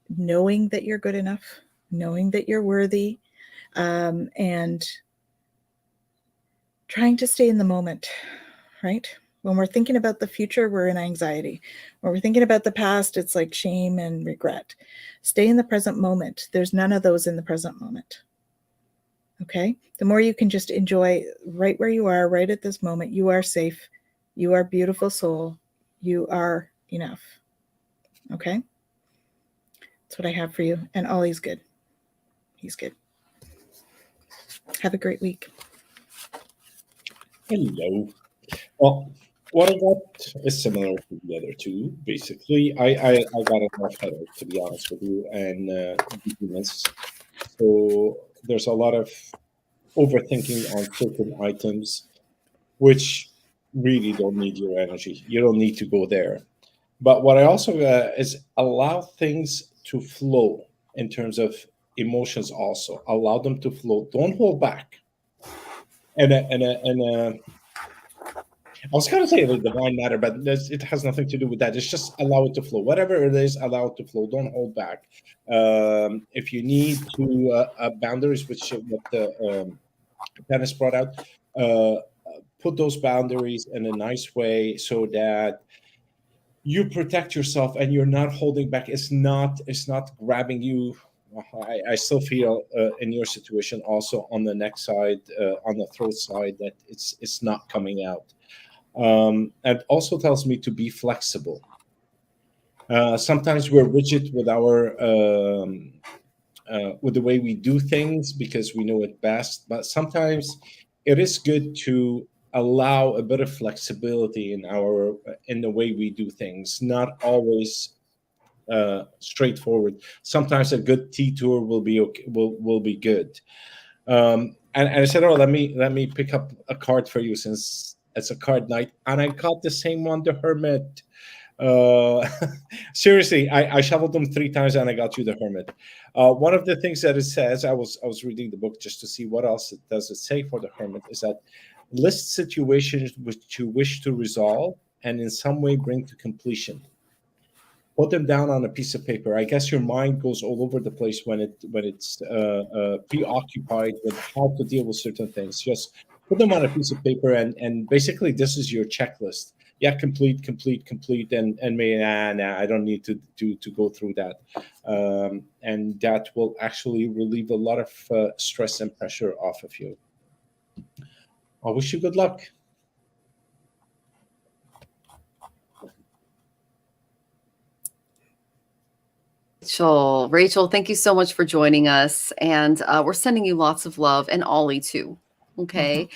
knowing that you're good enough, knowing that you're worthy, and trying to stay in the moment, right? When we're thinking about the future, we're in anxiety. When we're thinking about the past, it's like shame and regret. Stay in the present moment. There's none of those in the present moment. Okay? The more you can just enjoy right where you are, right at this moment, you are safe. You are beautiful soul. You are enough. Okay? That's what I have for you. And Ollie's good. He's good. Have a great week. Hello. Well, what I got is similar to the other two. Basically, I got enough headache, to be honest with you, and dizziness. So there's a lot of overthinking on certain items, which really don't need your energy. You don't need to go there. But what I also is allow things to flow in terms of emotions. Also allow them to flow. Don't hold back. And I was going to say the divine matter, but it has nothing to do with that. It's just allow it to flow. Whatever it is, allow it to flow. Don't hold back. If you need to boundaries, which what the Dennis brought out, put those boundaries in a nice way so that you protect yourself and you're not holding back. It's not grabbing you. I still feel in your situation also on the neck side, on the throat side, that it's not coming out. It also tells me to be flexible. Sometimes we're rigid with our with the way we do things because we know it best, but sometimes it is good to allow a bit of flexibility in the way we do things. Not always straightforward. Sometimes a good detour will be okay, will be good. And I said, "Oh, let me pick up a card for you since it's a card night." And I got the same one, the Hermit. Seriously, I shuffled them 3 times and I got you the Hermit. One of the things that it says, I was reading the book just to see what else it does it say for the Hermit, is that list situations which you wish to resolve and in some way bring to completion. put them down on a piece of paper. I guess your mind goes all over the place when it's preoccupied with how to deal with certain things. Just put them on a piece of paper, and basically this is your checklist. Yeah, complete, and nah, I don't need to go through that, and that will actually relieve a lot of stress and pressure off of you. I wish you good luck. Rachel, thank you so much for joining us. And we're sending you lots of love, and Ollie too. Okay.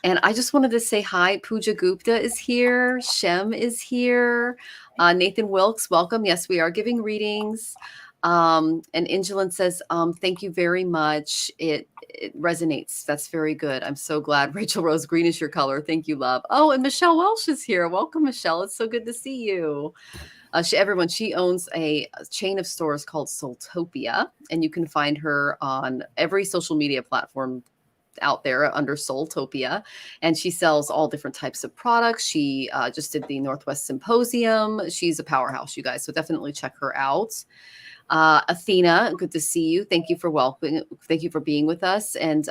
And I just wanted to say hi. Pooja Gupta is here. Shem is here. Nathan Wilkes, welcome. Yes, we are giving readings. And Ingelin says, thank you very much. It resonates. That's very good. I'm so glad. Rachel Rose, green is your color. Thank you, love. Oh, and Michelle Welsh is here. Welcome, Michelle. It's so good to see you. She owns a chain of stores called Soultopia, and you can find her on every social media platform out there under Soultopia, and she sells all different types of products. She just did the Northwest Symposium. She's a powerhouse, you guys, so definitely check her out. Athena, good to see you. Thank you for welcoming. Thank you for being with us. And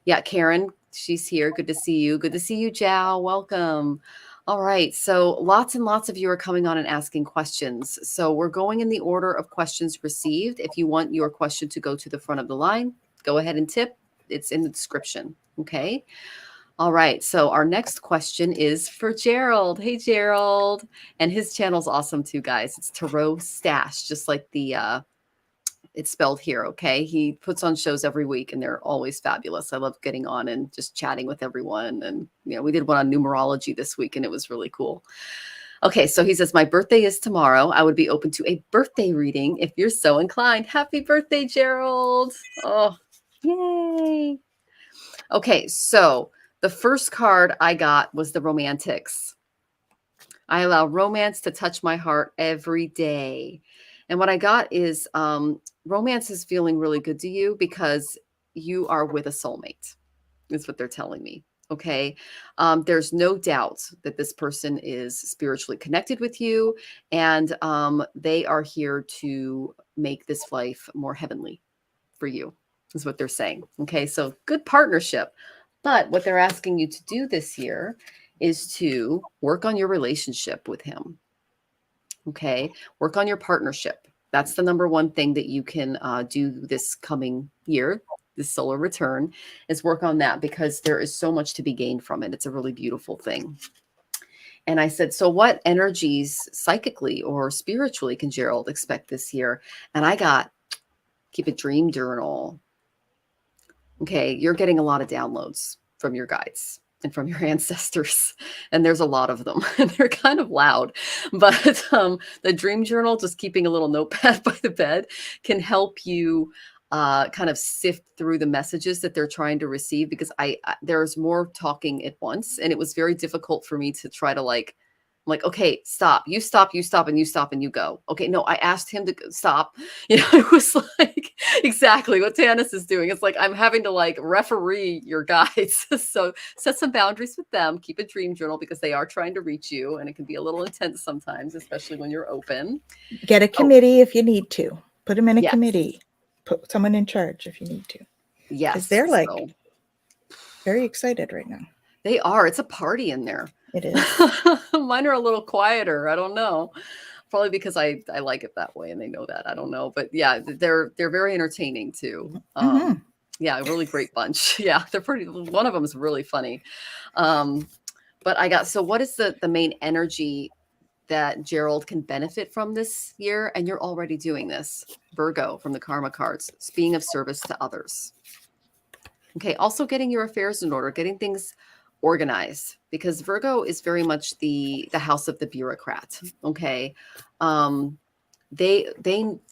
yeah, Karen, she's here. Good to see you. Good to see you, Jao. Welcome. All right. So lots and lots of you are coming on and asking questions. So we're going in the order of questions received. If you want your question to go to the front of the line, go ahead and tip. It's in the description. Okay. All right. So our next question is for Gerald. Hey, Gerald. And his channel's awesome too, guys. It's Tarot Stash, just like the it's spelled here. Okay. He puts on shows every week and they're always fabulous. I love getting on and just chatting with everyone. And, we did one on numerology this week and it was really cool. Okay. So he says, my birthday is tomorrow. I would be open to a birthday reading if you're so inclined. Happy birthday, Gerald. Oh, yay. Okay. So the first card I got was the Romantics. I allow romance to touch my heart every day. And what I got is romance is feeling really good to you because you are with a soulmate, is what they're telling me. Okay. There's no doubt that this person is spiritually connected with you, and they are here to make this life more heavenly for you, is what they're saying. Okay. So good partnership. But what they're asking you to do this year is to work on your relationship with him. Okay. Work on your partnership. That's the number one thing that you can do this coming year, this solar return, is work on that, because there is so much to be gained from it. It's a really beautiful thing. And I said, so what energies psychically or spiritually can Gerald expect this year? And I got, keep a dream journal. Okay. You're getting a lot of downloads from your guides and from your ancestors. And there's a lot of them. And they're kind of loud. But the dream journal, just keeping a little notepad by the bed, can help you kind of sift through the messages that they're trying to receive, because there's more talking at once. And it was very difficult for me to try to like, okay, stop, and you stop, and you go. Okay, no, I asked him to stop. It was like exactly what Tanys is doing. It's like I'm having to like referee your guides. So set some boundaries with them. Keep a dream journal, because they are trying to reach you, and it can be a little intense sometimes, especially when you're open. Get a committee if you need to. Put them in a Yes. committee. Put someone in charge if you need to. Yes, because they're like very excited right now. They are. It's a party in there. It is. Mine are a little quieter. I don't know. Probably because I like it that way, and they know that. I don't know. But yeah, they're very entertaining too. Yeah, a really great bunch. Yeah, they're pretty. One of them is really funny. But I got, so what is the main energy that Gerald can benefit from this year? And you're already doing this. Virgo from the Karma cards. It's being of service to others. Okay. Also getting your affairs in order, getting things organized, because Virgo is very much the house of the bureaucrat. Okay. They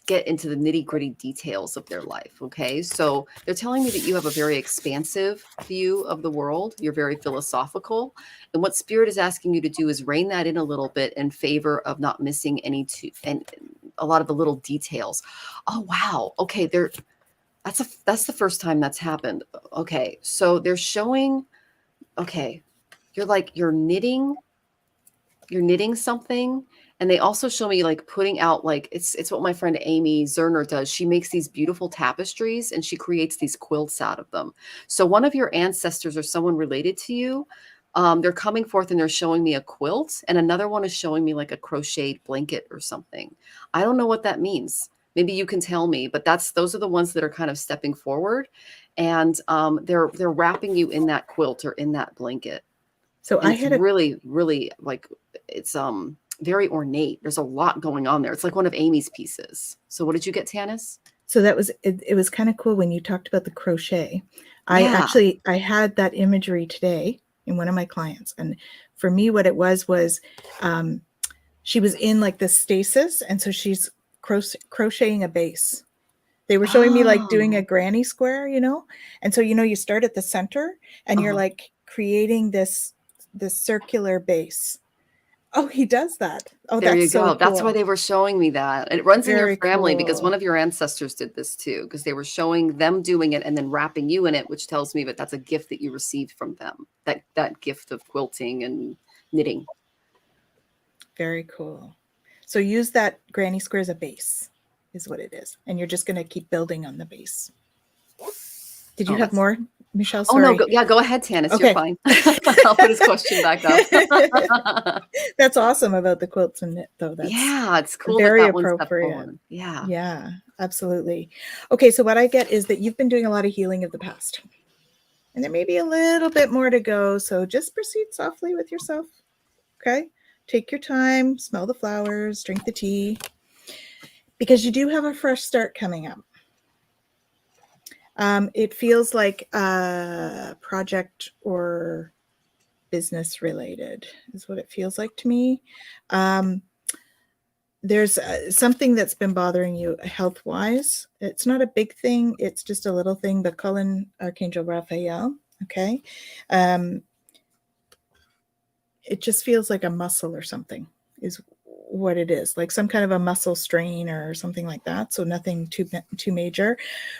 get into the nitty-gritty details of their life. Okay. So they're telling me that you have a very expansive view of the world. You're very philosophical. And what Spirit is asking you to do is rein that in a little bit in favor of not missing and a lot of the little details. Oh, wow. Okay. That's the first time that's happened. Okay. So they're showing, okay, you're knitting something, And they also show me like putting out, like it's what my friend Amy Zerner does. She makes these beautiful tapestries and she creates these quilts out of them. So one of your ancestors or someone related to you, they're coming forth and they're showing me a quilt, and another one is showing me like a crocheted blanket or something. I don't know what that means. Maybe you can tell me, but those are the ones that are kind of stepping forward, and they're wrapping you in that quilt or in that blanket. So And I it's had a really, really like it's very ornate. There's a lot going on there. It's like one of Amy's pieces. So what did you get, Tanys? So that was it was kind of cool when you talked about the crochet. Yeah. I had that imagery today in one of my clients, and for me what it was she was in like this stasis, and so she's crocheting a base. They were showing me like doing a Oh, granny square, and so you start at the center and you're like creating this circular base. Oh, he does that. Oh, there you that's so go. That's why cool. they were showing me that. It runs in your Very family because one cool. of your ancestors did this too, because they were showing them doing it and then wrapping you in it, which tells me that that's a gift that you received from them. That gift of quilting and knitting. Very cool. So use that granny square as a base is what it is. And you're just going to keep building on the base. Did you have more, Michelle? Oh, no. Sorry. Go ahead, Tanys. Okay. You're fine. I'll put his question back up. That's awesome about the quilts and knit, though. That's Yeah, it's cool very that one stepped appropriate. forward. Yeah. Yeah, absolutely. Okay, so what I get is that you've been doing a lot of healing of the past. And there may be a little bit more to go. So just proceed softly with yourself. Okay? Take your time, smell the flowers, drink the tea, because you do have a fresh start coming up. It feels like a project or business related is what it feels like to me. There's something that's been bothering you health wise. It's not a big thing. It's just a little thing, but call in Archangel Raphael. Okay. It just feels like a muscle or something is what it is, like some kind of a muscle strain or something like that. So nothing too major.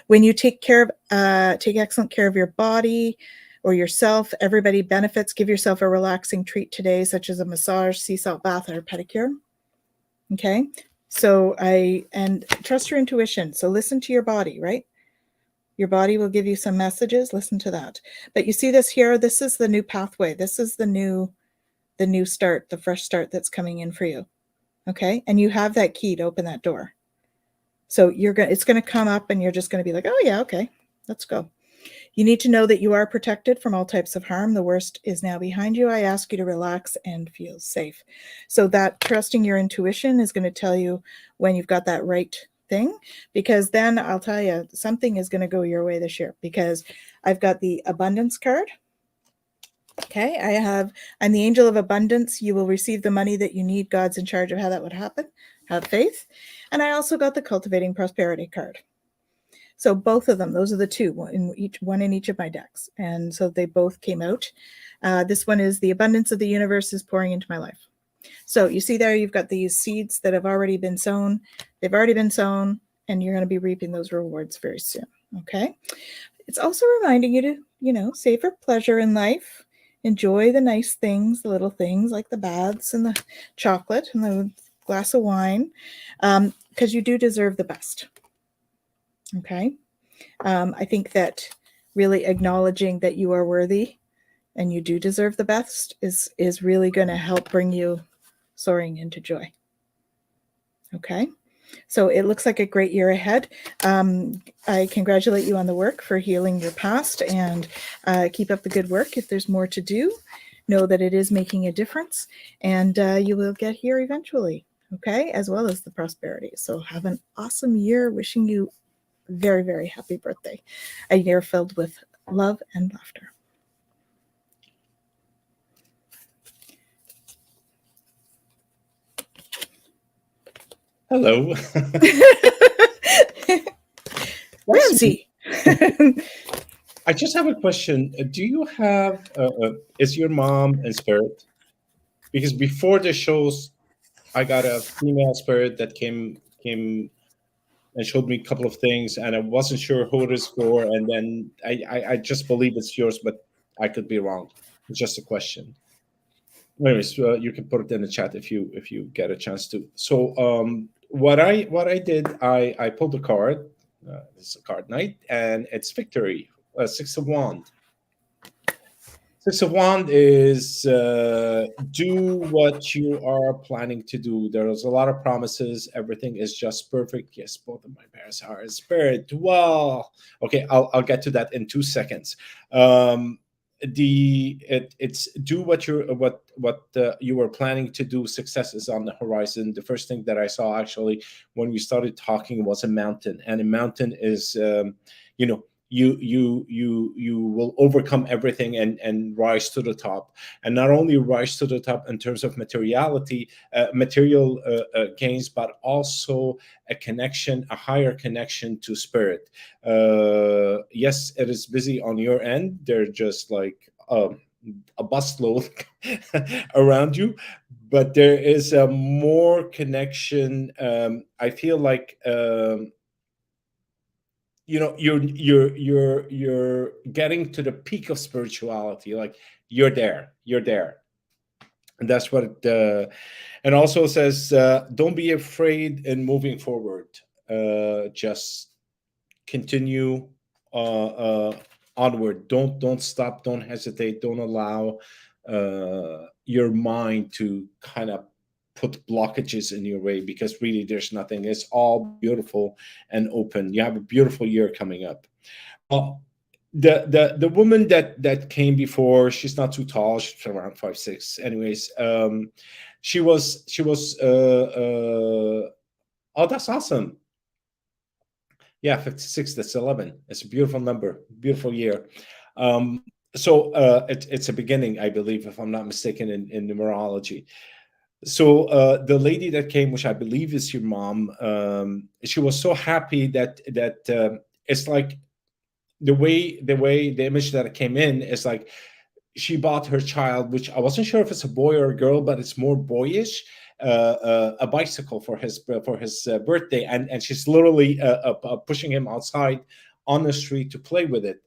When you take excellent care of your body or yourself, everybody benefits. Give yourself a relaxing treat today, such as a massage, sea salt bath, or pedicure. Okay. So and trust your intuition. So listen to your body, right? Your body will give you some messages. Listen to that. But you see this here, this is the new pathway. This is the new start, the fresh start that's coming in for you. Okay. And you have that key to open that door. So it's going to come up and you're just going to be like, oh yeah, okay, let's go. You need to know that you are protected from all types of harm. The worst is now behind you. I ask you to relax and feel safe. So that trusting your intuition is going to tell you when you've got that right thing, because then I'll tell you something is going to go your way this year, because I've got the abundance card. Okay, I'm the angel of abundance. You will receive the money that you need. God's in charge of how that would happen. Have faith. And I also got the cultivating prosperity card. So both of them, those are the two, one in each of my decks. And so they both came out. This one is the abundance of the universe is pouring into my life. So you see there, you've got these seeds that have already been sown. They've already been sown, and you're going to be reaping those rewards very soon. Okay. It's also reminding you to, savor pleasure in life. Enjoy the nice things, the little things like the baths and the chocolate and the glass of wine, because you do deserve the best. Okay. I think that really acknowledging that you are worthy and you do deserve the best is really going to help bring you soaring into joy. Okay. So it looks like a great year ahead. I congratulate you on the work for healing your past, and keep up the good work. If there's more to do, know that it is making a difference, and you will get here eventually. Okay. As well as the prosperity. So have an awesome year. Wishing you very, very happy birthday. A year filled with love and laughter. Hello. Ramsey. I just have a question. Do you have, is your mom in spirit? Because before the shows, I got a female spirit that came and showed me a couple of things, and I wasn't sure who it is for. And then I just believe it's yours, but I could be wrong. It's just a question. Anyways, you can put it in the chat if you get a chance to. So what I did, I pulled a card. This is a card night, and it's victory. Six of Wand. Six of Wand is do what you are planning to do. There's a lot of promises. Everything is just perfect. Yes, both of my parents are in spirit. Well, okay, I'll get to that in 2 seconds. It's do what you were planning to do. Success is on the horizon. The first thing that I saw actually when we started talking was a mountain, and a mountain is you will overcome everything and rise to the top, and not only rise to the top in terms of material gains, but also a higher connection to spirit. Yes, it is busy on your end. They're just like a busload around you, but there is a more connection. I feel like you're getting to the peak of spirituality. Like you're there, and that's what it and also says don't be afraid in moving forward. Just continue onward. Don't stop, don't hesitate, don't allow your mind to kind of put blockages in your way, because really there's nothing. It's all beautiful and open. You have a beautiful year coming up. Well, the woman that came before, she's not too tall, she's around 5'6". Anyways, she was oh, that's awesome. Yeah, 56, that's 11. It's a beautiful number, beautiful year. So it's a beginning, I believe, if I'm not mistaken, in numerology. So the lady that came, which I believe is your mom, she was so happy that it's like the image that came in is like she bought her child, which I wasn't sure if it's a boy or a girl, but it's more boyish, a bicycle for his birthday, and she's literally pushing him outside on the street to play with it.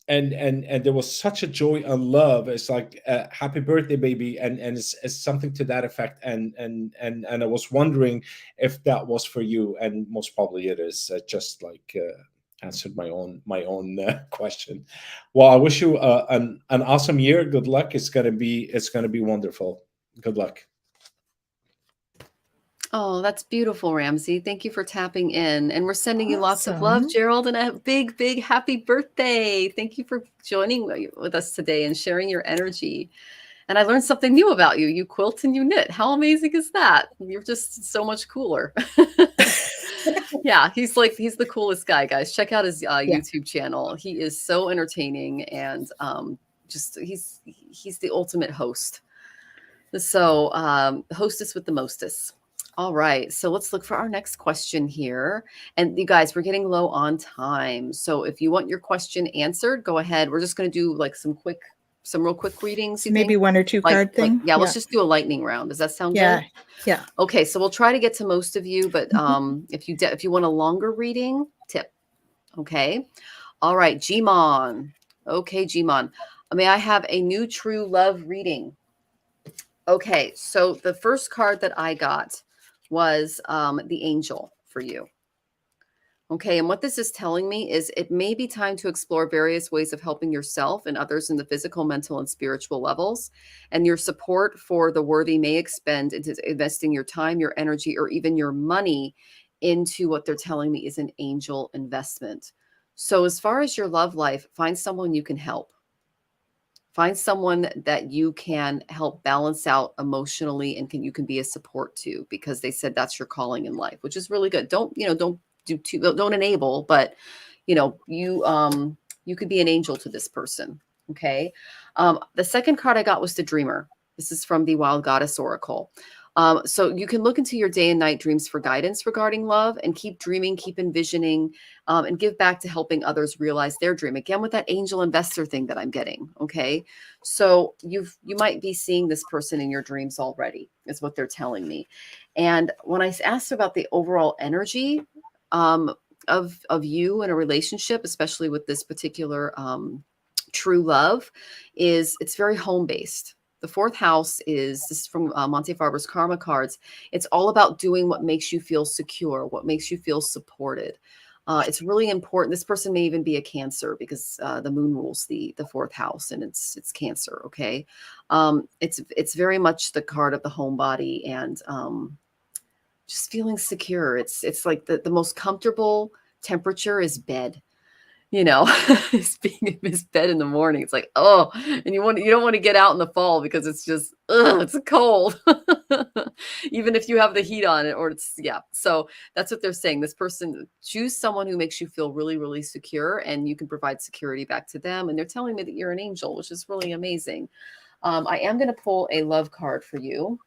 And there was such a joy and love. It's like happy birthday, baby, and it's something to that effect. And I was wondering if that was for you, and most probably it is. Just like answered my own question. Well, I wish you an awesome year. Good luck. It's gonna be wonderful. Good luck. Oh, that's beautiful, Ramsey. Thank you for tapping in. And we're sending you lots of love, Gerald, and a big, big happy birthday. Thank you for joining with us today and sharing your energy. And I learned something new about you. You quilt and you knit. How amazing is that? You're just so much cooler. Yeah, he's the coolest guy, guys. Check out his YouTube channel. He is so entertaining, and he's the ultimate host. So hostess with the mostest. All right, so let's look for our next question here. And you guys, we're getting low on time. So if you want your question answered, go ahead. We're just going to do like some real quick readings. Maybe think? 1 or 2 card thing. Yeah, let's just do a lightning round. Does that sound good? Yeah. Okay, so we'll try to get to most of you, but if you want a longer reading, tip. Okay. All right, Jimon. Okay, Jimon. May I have a new true love reading? Okay, so the first card that I got was the angel for you. Okay, and what this is telling me is it may be time to explore various ways of helping yourself and others in the physical, mental, and spiritual levels. And your support for the worthy may expend into investing your time, your energy, or even your money into what they're telling me is an angel investment. So as far as your love life, find someone you can help. Find someone that you can help balance out emotionally and you can be a support to, because they said that's your calling in life, which is really good. Don't enable, but you could be an angel to this person. Okay. The second card I got was the Dreamer. This is from the Wild Goddess Oracle. So you can look into your day and night dreams for guidance regarding love, and keep dreaming, keep envisioning, and give back to helping others realize their dream. Again, with that angel investor thing that I'm getting. Okay. So you might be seeing this person in your dreams already, is what they're telling me. And when I asked about the overall energy of you in a relationship, especially with this particular true love it's very home based. The fourth house this is from Montefibe's Karma cards. It's all about doing what makes you feel secure, what makes you feel supported. It's really important. This person may even be a Cancer because the moon rules the fourth house, and it's Cancer. Okay, it's very much the card of the homebody and just feeling secure. It's like the most comfortable temperature is bed. You know, it's being in his bed in the morning. It's like, oh, and you don't want to get out in the fall because it's just, it's cold. Even if you have the heat on it, or yeah. So that's what they're saying. This person, choose someone who makes you feel really, really secure, and you can provide security back to them. And they're telling me that you're an angel, which is really amazing. I am going to pull a love card for you,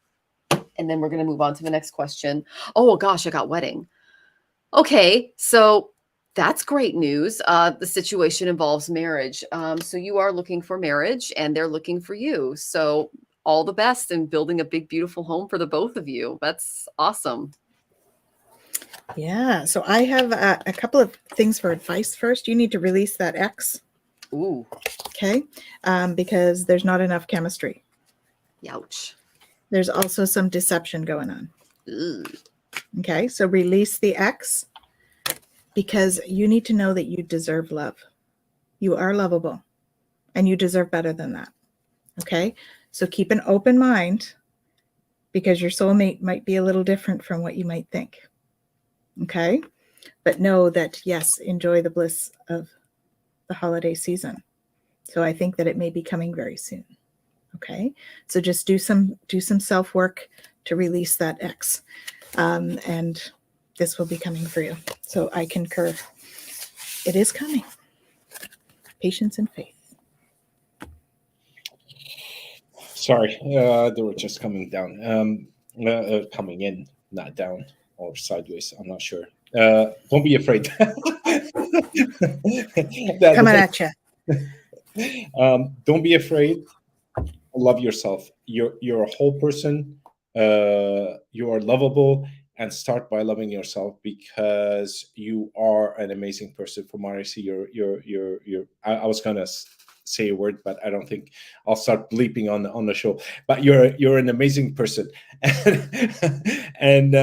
and then we're going to move on to the next question. Oh gosh, I got wedding. Okay, so that's great news. The situation involves marriage. So you are looking for marriage and they're looking for you. So all the best in building a big, beautiful home for the both of you. That's awesome. Yeah. So I have a couple of things for advice. First, you need to release that ex. Ooh. Okay. Because there's not enough chemistry. Ouch. There's also some deception going on. Ooh. Okay. So release the ex. Because you need to know that you deserve love. You are lovable and you deserve better than that. Okay. So keep an open mind because your soulmate might be a little different from what you might think. Okay. But know that, yes, enjoy the bliss of the holiday season. So I think that it may be coming very soon. Okay. So just do some self-work to release that ex. And this will be coming for you. So I concur. It is coming. Patience and faith. Sorry, they were just coming down. Coming in, not down or sideways. I'm not sure. Don't be afraid. Coming at you. Don't be afraid. Love yourself. You're a whole person. You are lovable. And start by loving yourself because you are an amazing person. From what I see, I was gonna say a word, but I don't think I'll start bleeping on the show. But you're an amazing person. And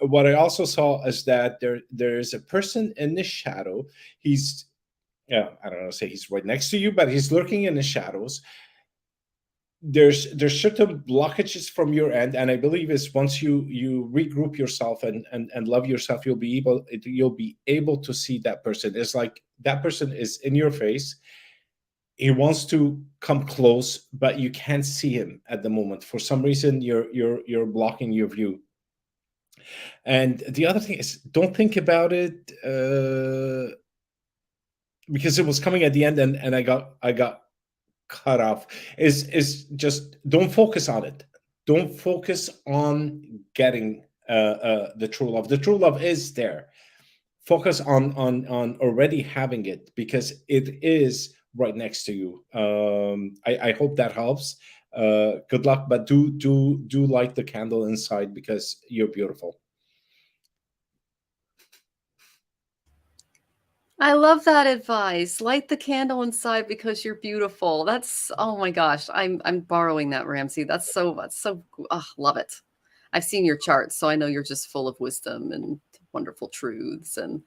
what I also saw is that there is a person in the shadow. He's I don't know, say he's right next to you, but he's lurking in the shadows. There's certain blockages from your end, and I believe is once you regroup yourself and love yourself, you'll be able to see that person. It's like that person is in your face. He wants to come close, but you can't see him at the moment. For some reason, you're blocking your view. And the other thing is, don't think about it because it was coming at the end, and I got cut off. Is just don't focus on it. Don't focus on getting the true love. The true love is there. Focus on already having it because it is right next to you. I hope that helps. Good luck, but do light the candle inside because you're beautiful. I love that advice. Light the candle inside because you're beautiful. That's, oh my gosh. I'm borrowing that, Ramsey. That's so love it. I've seen your charts, so I know you're just full of wisdom and wonderful truths. And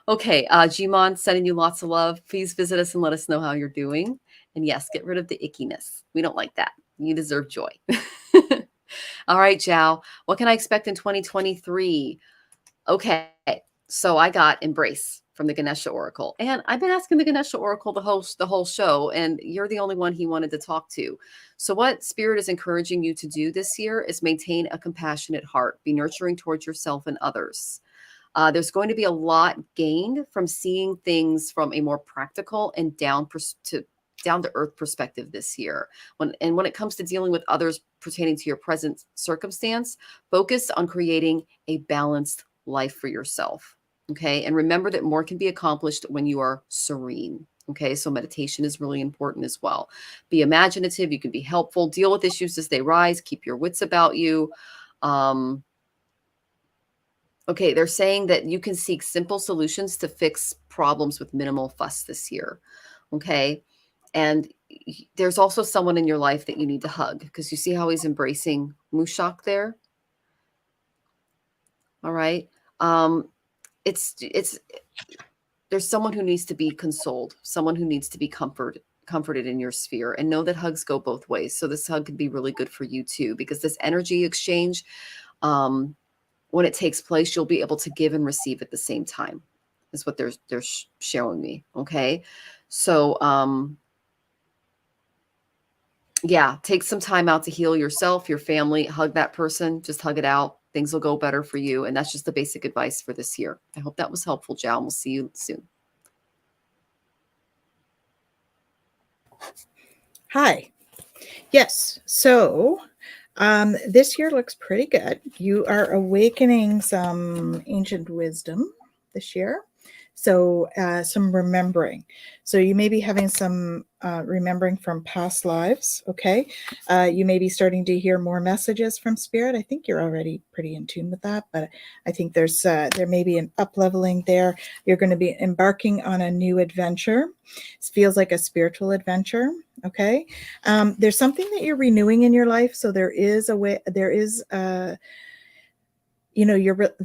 okay, Jimon, sending you lots of love. Please visit us and let us know how you're doing. And yes, get rid of the ickiness. We don't like that. You deserve joy. All right, Zhao, what can I expect in 2023? Okay, so I got Embrace from the Ganesha Oracle. And I've been asking the Ganesha Oracle the whole show, and you're the only one he wanted to talk to. So what Spirit is encouraging you to do this year is maintain a compassionate heart, be nurturing towards yourself and others. There's going to be a lot gained from seeing things from a more practical and down to earth perspective this year. When it comes to dealing with others pertaining to your present circumstance, focus on creating a balanced life for yourself. Okay. And remember that more can be accomplished when you are serene. Okay. So meditation is really important as well. Be imaginative. You can be helpful, deal with issues as they rise, keep your wits about you. Okay. They're saying that you can seek simple solutions to fix problems with minimal fuss this year. Okay. And there's also someone in your life that you need to hug, because you see how he's embracing Mushak there. All right. It's there's someone who needs to be consoled, someone who needs to be comforted in your sphere, and know that hugs go both ways. So this hug could be really good for you too, because this energy exchange, when it takes place, you'll be able to give and receive at the same time, is what they're showing me. Okay. So, yeah, take some time out to heal yourself, your family, hug that person, just hug it out. Things will go better for you. And that's just the basic advice for this year. I hope that was helpful, Jal. We'll see you soon. Hi. Yes. So this year looks pretty good. You are awakening some ancient wisdom this year. So some remembering. So you may be having some remembering from past lives. Okay. You may be starting to hear more messages from spirit. I think you're already pretty in tune with that, but I think there may be an up-leveling there. You're going to be embarking on a new adventure. It feels like a spiritual adventure. Okay. There's something that you're renewing in your life. So there is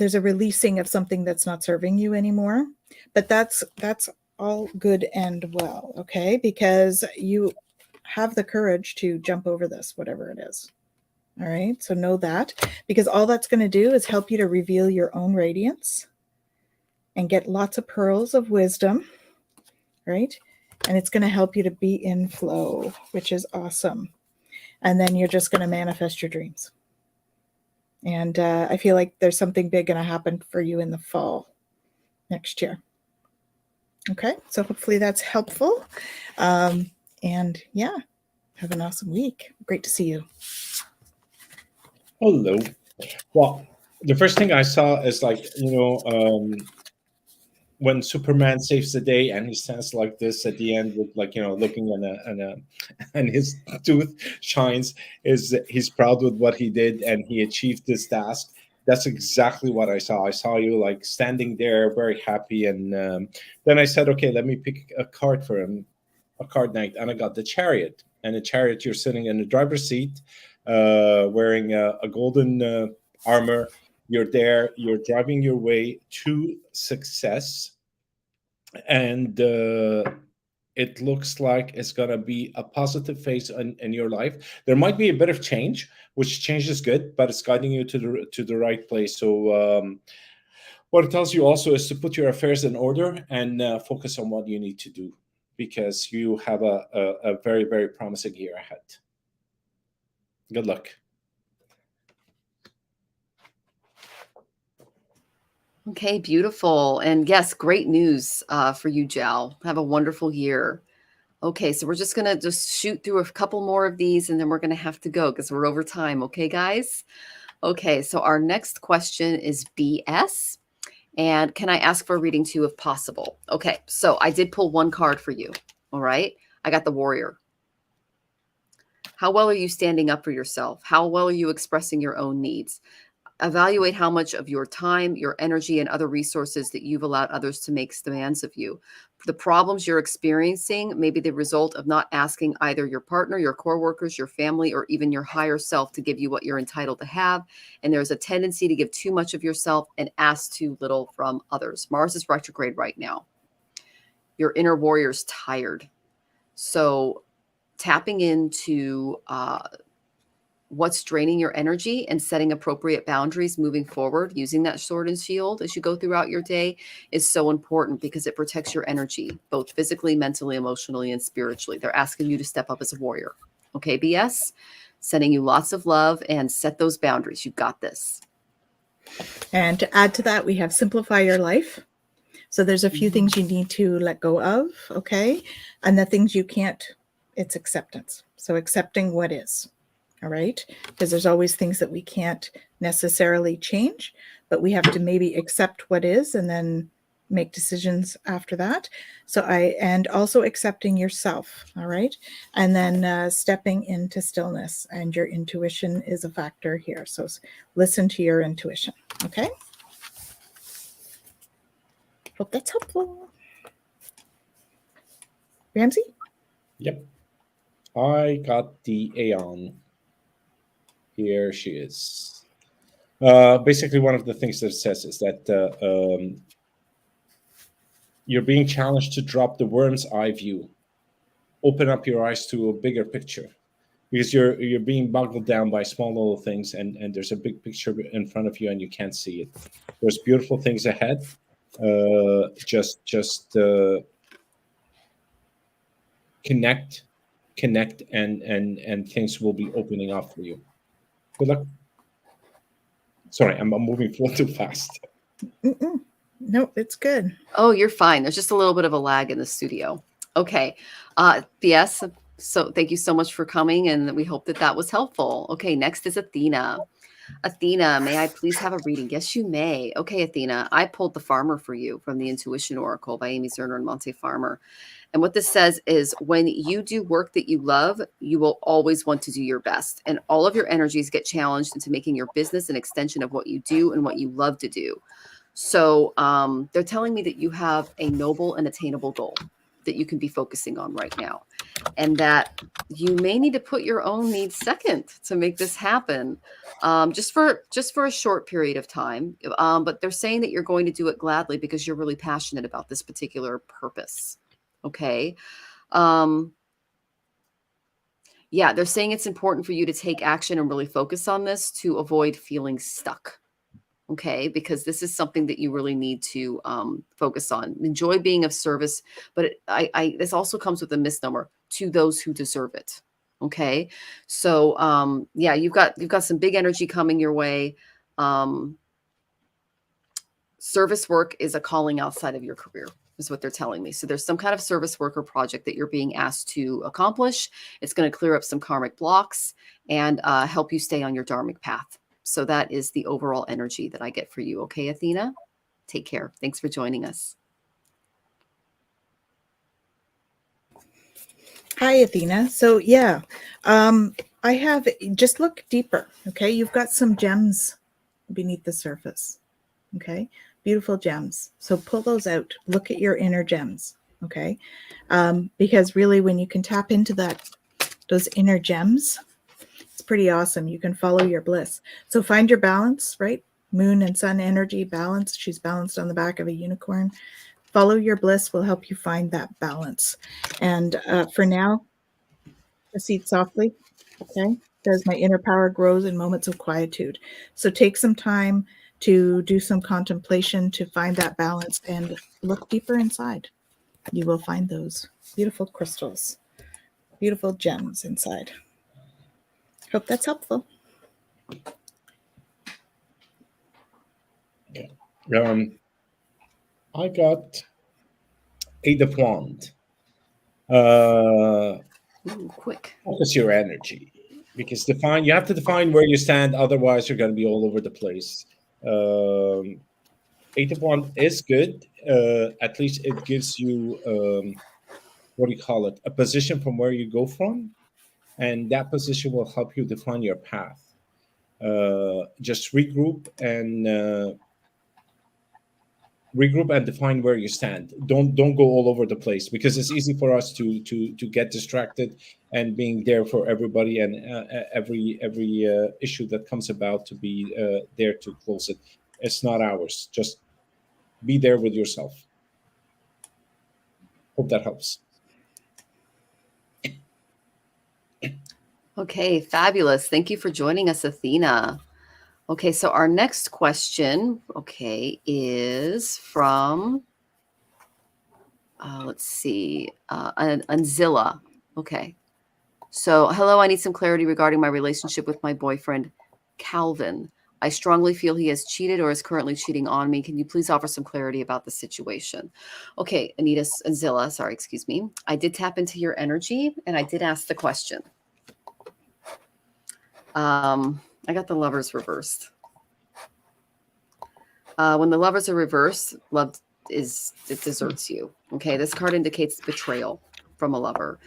there's a releasing of something that's not serving you anymore, but that's all good and well. Okay. Because you have the courage to jump over this, whatever it is. All right. So know that, because all that's going to do is help you to reveal your own radiance and get lots of pearls of wisdom. Right. And it's going to help you to be in flow, which is awesome. And then you're just going to manifest your dreams. And I feel like there's something big going to happen for you in the fall next year. Okay, so hopefully that's helpful. And yeah, have an awesome week. Great to see you. Hello. Well, the first thing I saw is when Superman saves the day and he stands like this at the end with looking and his tooth shines, is he's proud with what he did and he achieved this task. That's exactly what I saw. I saw you like standing there very happy, and then I said, okay, let me pick a card for him, a card night, and I got the Chariot. And the Chariot, you're sitting in the driver's seat, wearing a golden armor. You're there, you're driving your way to success, and it looks like it's going to be a positive phase in your life. There might be a bit of change, which change is good, but it's guiding you to the right place. So what it tells you also is to put your affairs in order and focus on what you need to do, because you have a very, very promising year ahead. Good luck. Okay, beautiful. And yes, great news for you, Jal. Have a wonderful year. Okay, so we're just going to just shoot through a couple more of these, and then we're going to have to go because we're over time. Okay, guys? Okay, so our next question is BS. And can I ask for a reading too, if possible? Okay, so I did pull one card for you. All right, I got the Warrior. How well are you standing up for yourself? How well are you expressing your own needs? Evaluate how much of your time, your energy, and other resources that you've allowed others to make demands of you. The problems you're experiencing may be the result of not asking either your partner, your coworkers, your family, or even your higher self to give you what you're entitled to have. And there's a tendency to give too much of yourself and ask too little from others. Mars is retrograde right now. Your inner warrior's tired. So tapping into what's draining your energy and setting appropriate boundaries moving forward, using that sword and shield as you go throughout your day is so important, because it protects your energy, both physically, mentally, emotionally, and spiritually. They're asking you to step up as a warrior. Okay, BS? Sending you lots of love, and set those boundaries. You've got this. And to add to that, we have simplify your life. So there's a few things you need to let go of, okay? And the things you can't, it's acceptance. So accepting what is. All right, because there's always things that we can't necessarily change, but we have to maybe accept what is and then make decisions after that. So and also accepting yourself. All right. And then stepping into stillness, and your intuition is a factor here. So listen to your intuition. Okay. Hope that's helpful. Ramsey? Yep. I got the Aeon. Here she is. Basically, one of the things that it says is that you're being challenged to drop the worm's eye view. Open up your eyes to a bigger picture, because you're being boggled down by small little things, and there's a big picture in front of you and you can't see it. There's beautiful things ahead. Just connect, and things will be opening up for you. Good luck. Sorry, I'm moving a little too fast. No, it's good. Oh, you're fine. There's just a little bit of a lag in the studio. Okay. Yes. So thank you so much for coming, and we hope that that was helpful. Okay. Next is Athena. Athena, may I please have a reading? Yes, you may. Okay, Athena, I pulled the Farmer for you from the Intuition Oracle by Amy Zerner and Monte Farmer. And what this says is, when you do work that you love, you will always want to do your best. And all of your energies get challenged into making your business an extension of what you do and what you love to do. So they're telling me that you have a noble and attainable goal that you can be focusing on right now, and that you may need to put your own needs second to make this happen, just for a short period of time. But they're saying that you're going to do it gladly because you're really passionate about this particular purpose. Okay. Yeah, they're saying it's important for you to take action and really focus on this to avoid feeling stuck. Okay, because this is something that you really need to focus on. Enjoy being of service, but this also comes with a misnomer: to those who deserve it. Okay, so yeah, you've got some big energy coming your way. Service work is a calling outside of your career, is what they're telling me. So there's some kind of service work or project that you're being asked to accomplish. It's going to clear up some karmic blocks and help you stay on your dharmic path. So that is the overall energy that I get for you. Okay, Athena? Take care. Thanks for joining us. Hi, Athena. So yeah, I have, just look deeper. Okay. You've got some gems beneath the surface. Okay. Beautiful gems. So pull those out. Look at your inner gems. Okay. Because really, when you can tap into those inner gems, it's pretty awesome. You can follow your bliss. So find your balance, right? Moon and sun energy balance. She's balanced on the back of a unicorn. Follow your bliss will help you find that balance. And for now, proceed softly. Okay. As my inner power grows in moments of quietude. So take some time to do some contemplation to find that balance and look deeper inside. You will find those beautiful crystals, beautiful gems inside. Hope that's helpful. Okay. I got Eight of Wands. Quick. Focus your energy, because you have to define where you stand. Otherwise, you're going to be all over the place. Eight of Wands is good. At least it gives you what do you call it? A position from where you go from, and that position will help you define your path. Just regroup and define where you stand. Don't go all over the place, because it's easy for us to get distracted and being there for everybody and every issue that comes about to be there to close it. It's not ours. Just be there with yourself. Hope that helps. Okay, fabulous. Thank you for joining us, Athena. Okay, so our next question, is from, let's see, Anzilla. Okay. So, hello, I need some clarity regarding my relationship with my boyfriend, Calvin. I strongly feel he has cheated or is currently cheating on me. Can you please offer some clarity about the situation? Okay, Anzilla, sorry, excuse me. I did tap into your energy and I did ask the question. I got the Lovers reversed. When the Lovers are reversed, love it deserts you. Okay, this card indicates betrayal from a lover.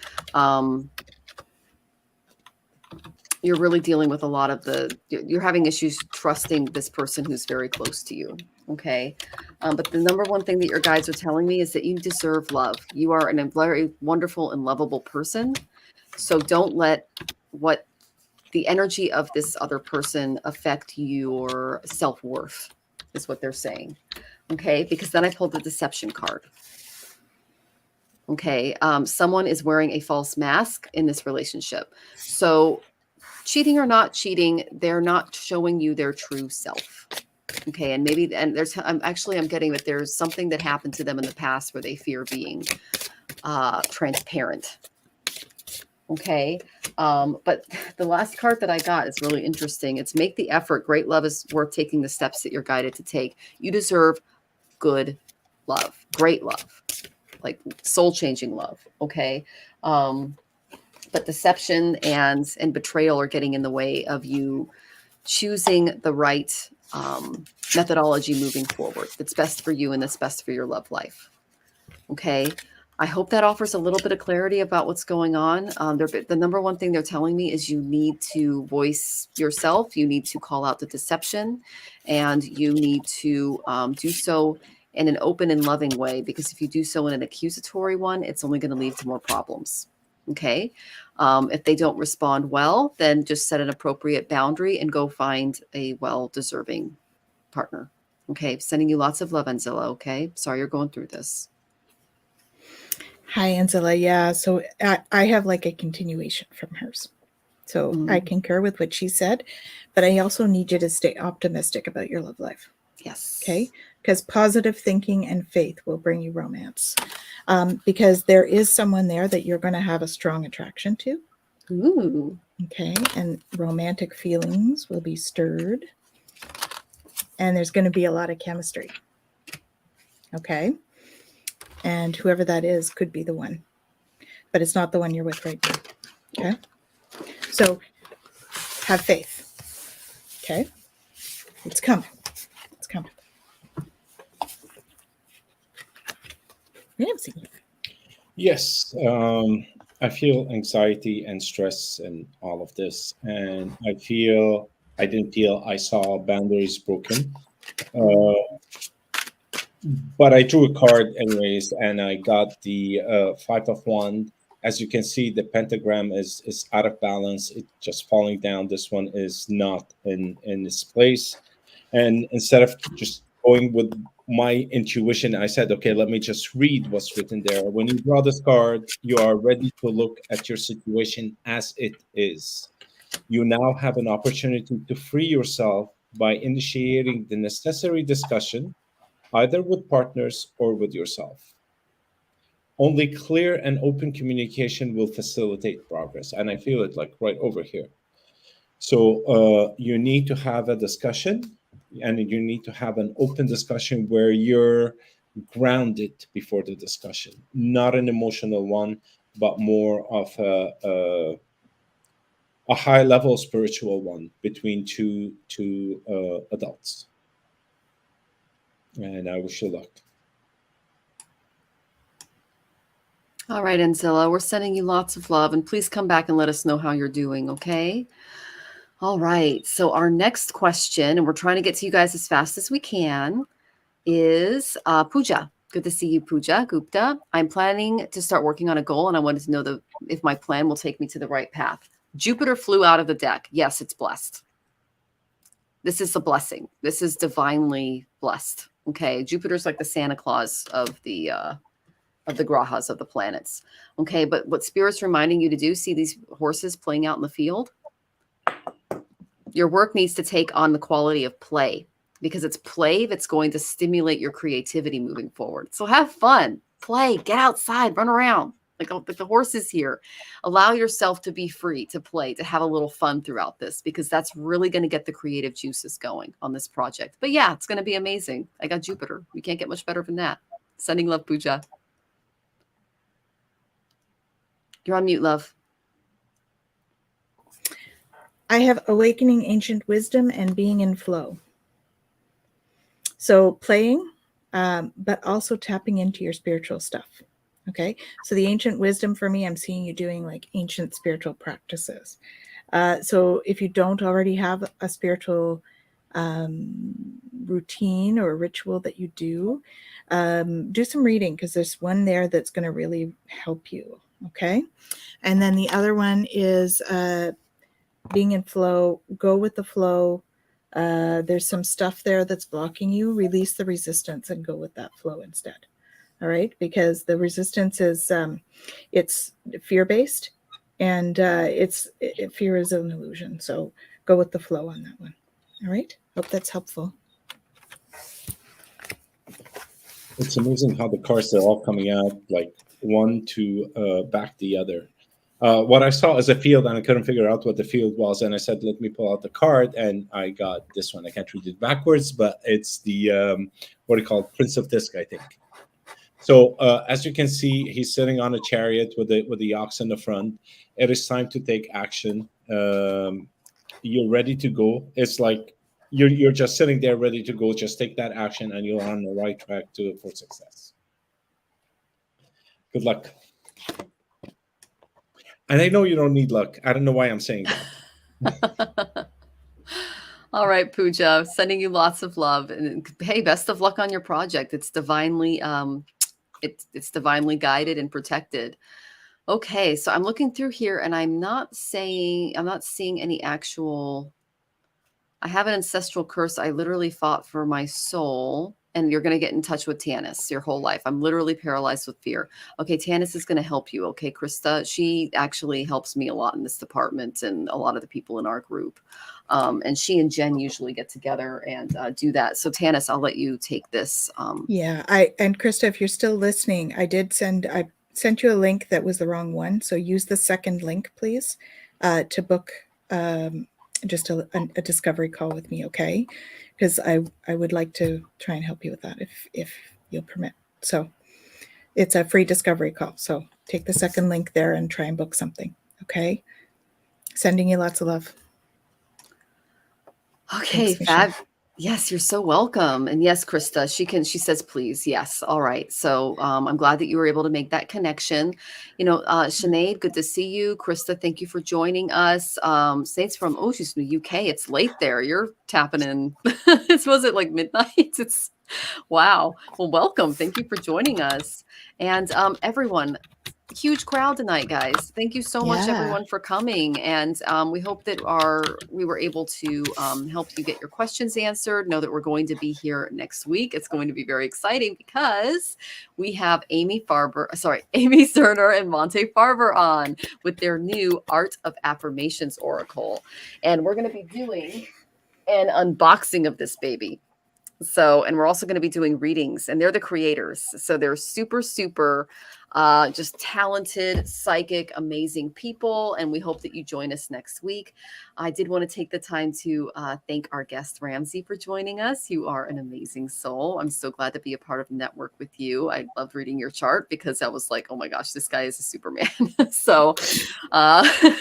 You're really dealing with a lot of you're having issues trusting this person who's very close to you. Okay. But the number one thing that your guides are telling me is that you deserve love. You are a very wonderful and lovable person. So don't let what the energy of this other person affect your self-worth, is what they're saying. Okay, because then I pulled the deception card. Okay, someone is wearing a false mask in this relationship. So cheating or not cheating, they're not showing you their true self. Okay, and maybe, and I'm getting that there's something that happened to them in the past where they fear being transparent. Okay, but the last card that I got is really interesting. It's make the effort. Great love is worth taking the steps that you're guided to take. You deserve good love, great love, like soul-changing love. Okay, but deception and betrayal are getting in the way of you choosing the right methodology moving forward. That's best for you and that's best for your love life. Okay. I hope that offers a little bit of clarity about what's going on. The number one thing they're telling me is you need to voice yourself. You need to call out the deception, and you need to do so in an open and loving way, because if you do so in an accusatory one, it's only going to lead to more problems. Okay. If they don't respond well, then just set an appropriate boundary and go find a well-deserving partner. Okay. Sending you lots of love, Anzilla. Okay. Sorry you're going through this. Hi, Anzilla. Yeah, so I have like a continuation from hers. So I concur with what she said, but I also need you to stay optimistic about your love life. Yes. Okay. Because positive thinking and faith will bring you romance. Because there is someone there that you're going to have a strong attraction to. Ooh. Okay. And romantic feelings will be stirred. And there's going to be a lot of chemistry. Okay. And whoever that is could be the one. But it's not the one you're with right now. Okay. So have faith. Okay. It's coming. It's coming. Nancy. Yes. I feel anxiety and stress and all of this. And I didn't feel I saw boundaries broken. But I drew a card anyways, and I got the 5 of Wands. As you can see, the pentagram is out of balance. It's just falling down. This one is not in its place. And instead of just going with my intuition, I said, okay, let me just read what's written there. When you draw this card, you are ready to look at your situation as it is. You now have an opportunity to free yourself by initiating the necessary discussion, either with partners or with yourself. Only clear and open communication will facilitate progress. And I feel it like right over here. So you need to have a discussion, and you need to have an open discussion where you're grounded before the discussion, not an emotional one, but more of a high level spiritual one between two adults. And I wish you luck. All right, Anzilla, we're sending you lots of love, and please come back and let us know how you're doing, okay? All right, so our next question, and we're trying to get to you guys as fast as we can, is Pooja. Good to see you, Pooja Gupta. I'm planning to start working on a goal, and I wanted to know if my plan will take me to the right path. Jupiter flew out of the deck. Yes, it's blessed. This is a blessing. This is divinely blessed. Okay, Jupiter's like the Santa Claus of the grahas, of the planets. Okay, but what Spirit's reminding you to do, see these horses playing out in the field? Your work needs to take on the quality of play, because it's play that's going to stimulate your creativity moving forward. So have fun, play, get outside, run around like the horses here. Allow yourself to be free, to play, to have a little fun throughout this, because that's really going to get the creative juices going on this project. But yeah, it's going to be amazing. I got Jupiter. We can't get much better than that. Sending love, Pooja. You're on mute, love. I have awakening ancient wisdom and being in flow. So playing, but also tapping into your spiritual stuff. Okay. So the ancient wisdom for me, I'm seeing you doing like ancient spiritual practices. So if you don't already have a spiritual routine or ritual that you do some reading, because there's one there that's going to really help you. Okay. And then the other one is being in flow. Go with the flow. There's some stuff there that's blocking you. Release the resistance and go with that flow instead. All right, because the resistance is it's fear-based, and fear is an illusion. So go with the flow on that one. All right, hope that's helpful. It's amazing how the cards are all coming out like one to back the other. What I saw is a field, and I couldn't figure out what the field was. And I said, let me pull out the card, and I got this one. I can't read it backwards, but it's the what do you call it? Prince of Disc, I think. So as you can see, he's sitting on a chariot with the ox in the front. It is time to take action. You're ready to go. It's like you're just sitting there ready to go. Just take that action, and you're on the right track for success. Good luck. And I know you don't need luck. I don't know why I'm saying that. All right, Pooja, sending you lots of love, and hey, best of luck on your project. It's divinely it's divinely guided and protected. Okay, so I'm looking through here, and I'm not seeing any actual. I have an ancestral curse. I literally fought for my soul, and you're going to get in touch with Tanys your whole life. I'm literally paralyzed with fear. Okay, Tanys is going to help you. Okay, Krista, she actually helps me a lot in this department and a lot of the people in our group. And she and Jen usually get together and do that. So Tanys, I'll let you take this. Yeah, and Krista, if you're still listening, I sent you a link that was the wrong one. So use the second link, please, to book just a discovery call with me, okay? Because I would like to try and help you with that if you'll permit. So it's a free discovery call. So take the second link there and try and book something, okay? Sending you lots of love. Okay, Fab. Yes, you're so welcome. And yes, Krista, she says, please. Yes. All right. So I'm glad that you were able to make that connection. You know, Sinead, good to see you. Krista, thank you for joining us. Saints from, she's from the UK. It's late there. You're tapping in. Was it like midnight? It's wow. Well, welcome. Thank you for joining us. And everyone, huge crowd tonight, guys. Thank you so much, everyone, for coming. And we hope that we were able to help you get your questions answered. Know that we're going to be here next week. It's going to be very exciting because we have Amy Cerner and Monte Farber on with their new Art of Affirmations Oracle. And we're going to be doing an unboxing of this baby. So, and we're also going to be doing readings, and they're the creators. So they're super, super just talented, psychic, amazing people. And we hope that you join us next week. I did want to take the time to thank our guest, Ramsey, for joining us. You are an amazing soul. I'm so glad to be a part of the network with you. I loved reading your chart because I was like, oh my gosh, this guy is a Superman. So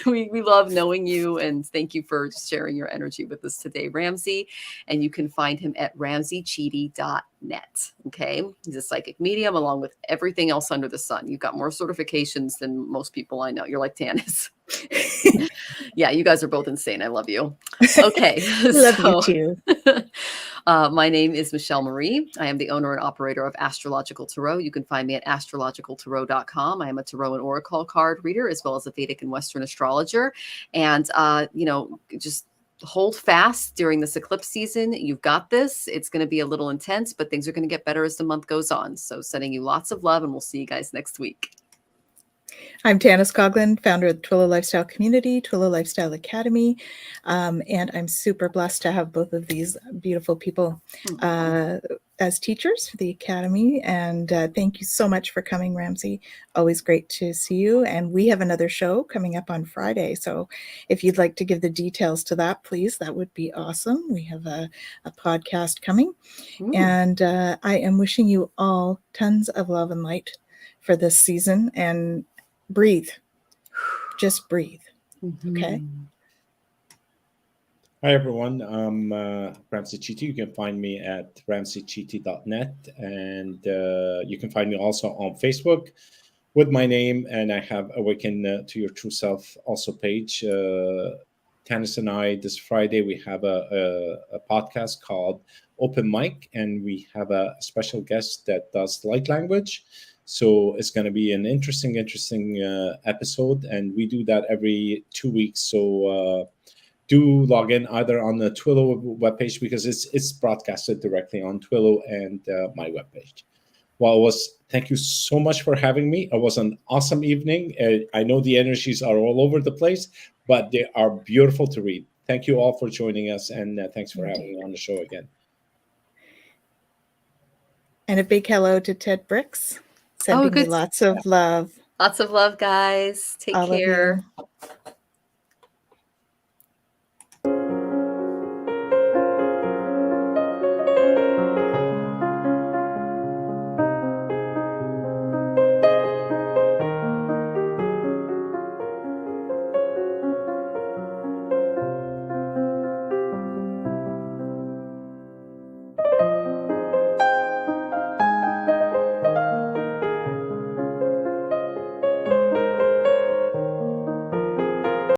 we love knowing you, and thank you for sharing your energy with us today, Ramsey. And you can find him at ramseycheaty.net. Okay. He's a psychic medium along with everything else under the sun. You've got more certifications than most people I know. You're like Tanys. Yeah, you guys are both insane. I love you. Okay. Love you too. My name is Michelle Marie. I am the owner and operator of Astrological Tarot. You can find me at astrologicaltarot.com. I am a tarot and oracle card reader, as well as a Vedic and Western astrologer. And, just hold fast during this eclipse season. You've got this. It's going to be a little intense, but things are going to get better as the month goes on. So sending you lots of love, and we'll see you guys next week. I'm Tanys Coughlan, founder of the Twillow Lifestyle Community, Twillow Lifestyle Academy, and I'm super blessed to have both of these beautiful people as teachers for the Academy. And thank you so much for coming, Ramsey. Always great to see you. And we have another show coming up on Friday. So if you'd like to give the details to that, please, that would be awesome. We have a podcast coming. And I am wishing you all tons of love and light for this season, and breathe. Just breathe. Okay. Hi, everyone. I'm Ramsey Cheaty. You can find me at ramseycheaty.net. And you can find me also on Facebook with my name. And I have Awaken to Your True Self also page. Tanys and I, this Friday, we have a podcast called Open Mic, and we have a special guest that does light language. So it's going to be an interesting episode, and we do that every 2 weeks. So do log in either on the Twillow webpage, because it's broadcasted directly on Twillow and my webpage. Well, thank you so much for having me. It was an awesome evening. I know the energies are all over the place, but they are beautiful to read. Thank you all for joining us, and thanks for having me on the show again. And a big hello to Ted Bricks, sending you lots of love. Lots of love, guys. Take All of care. you.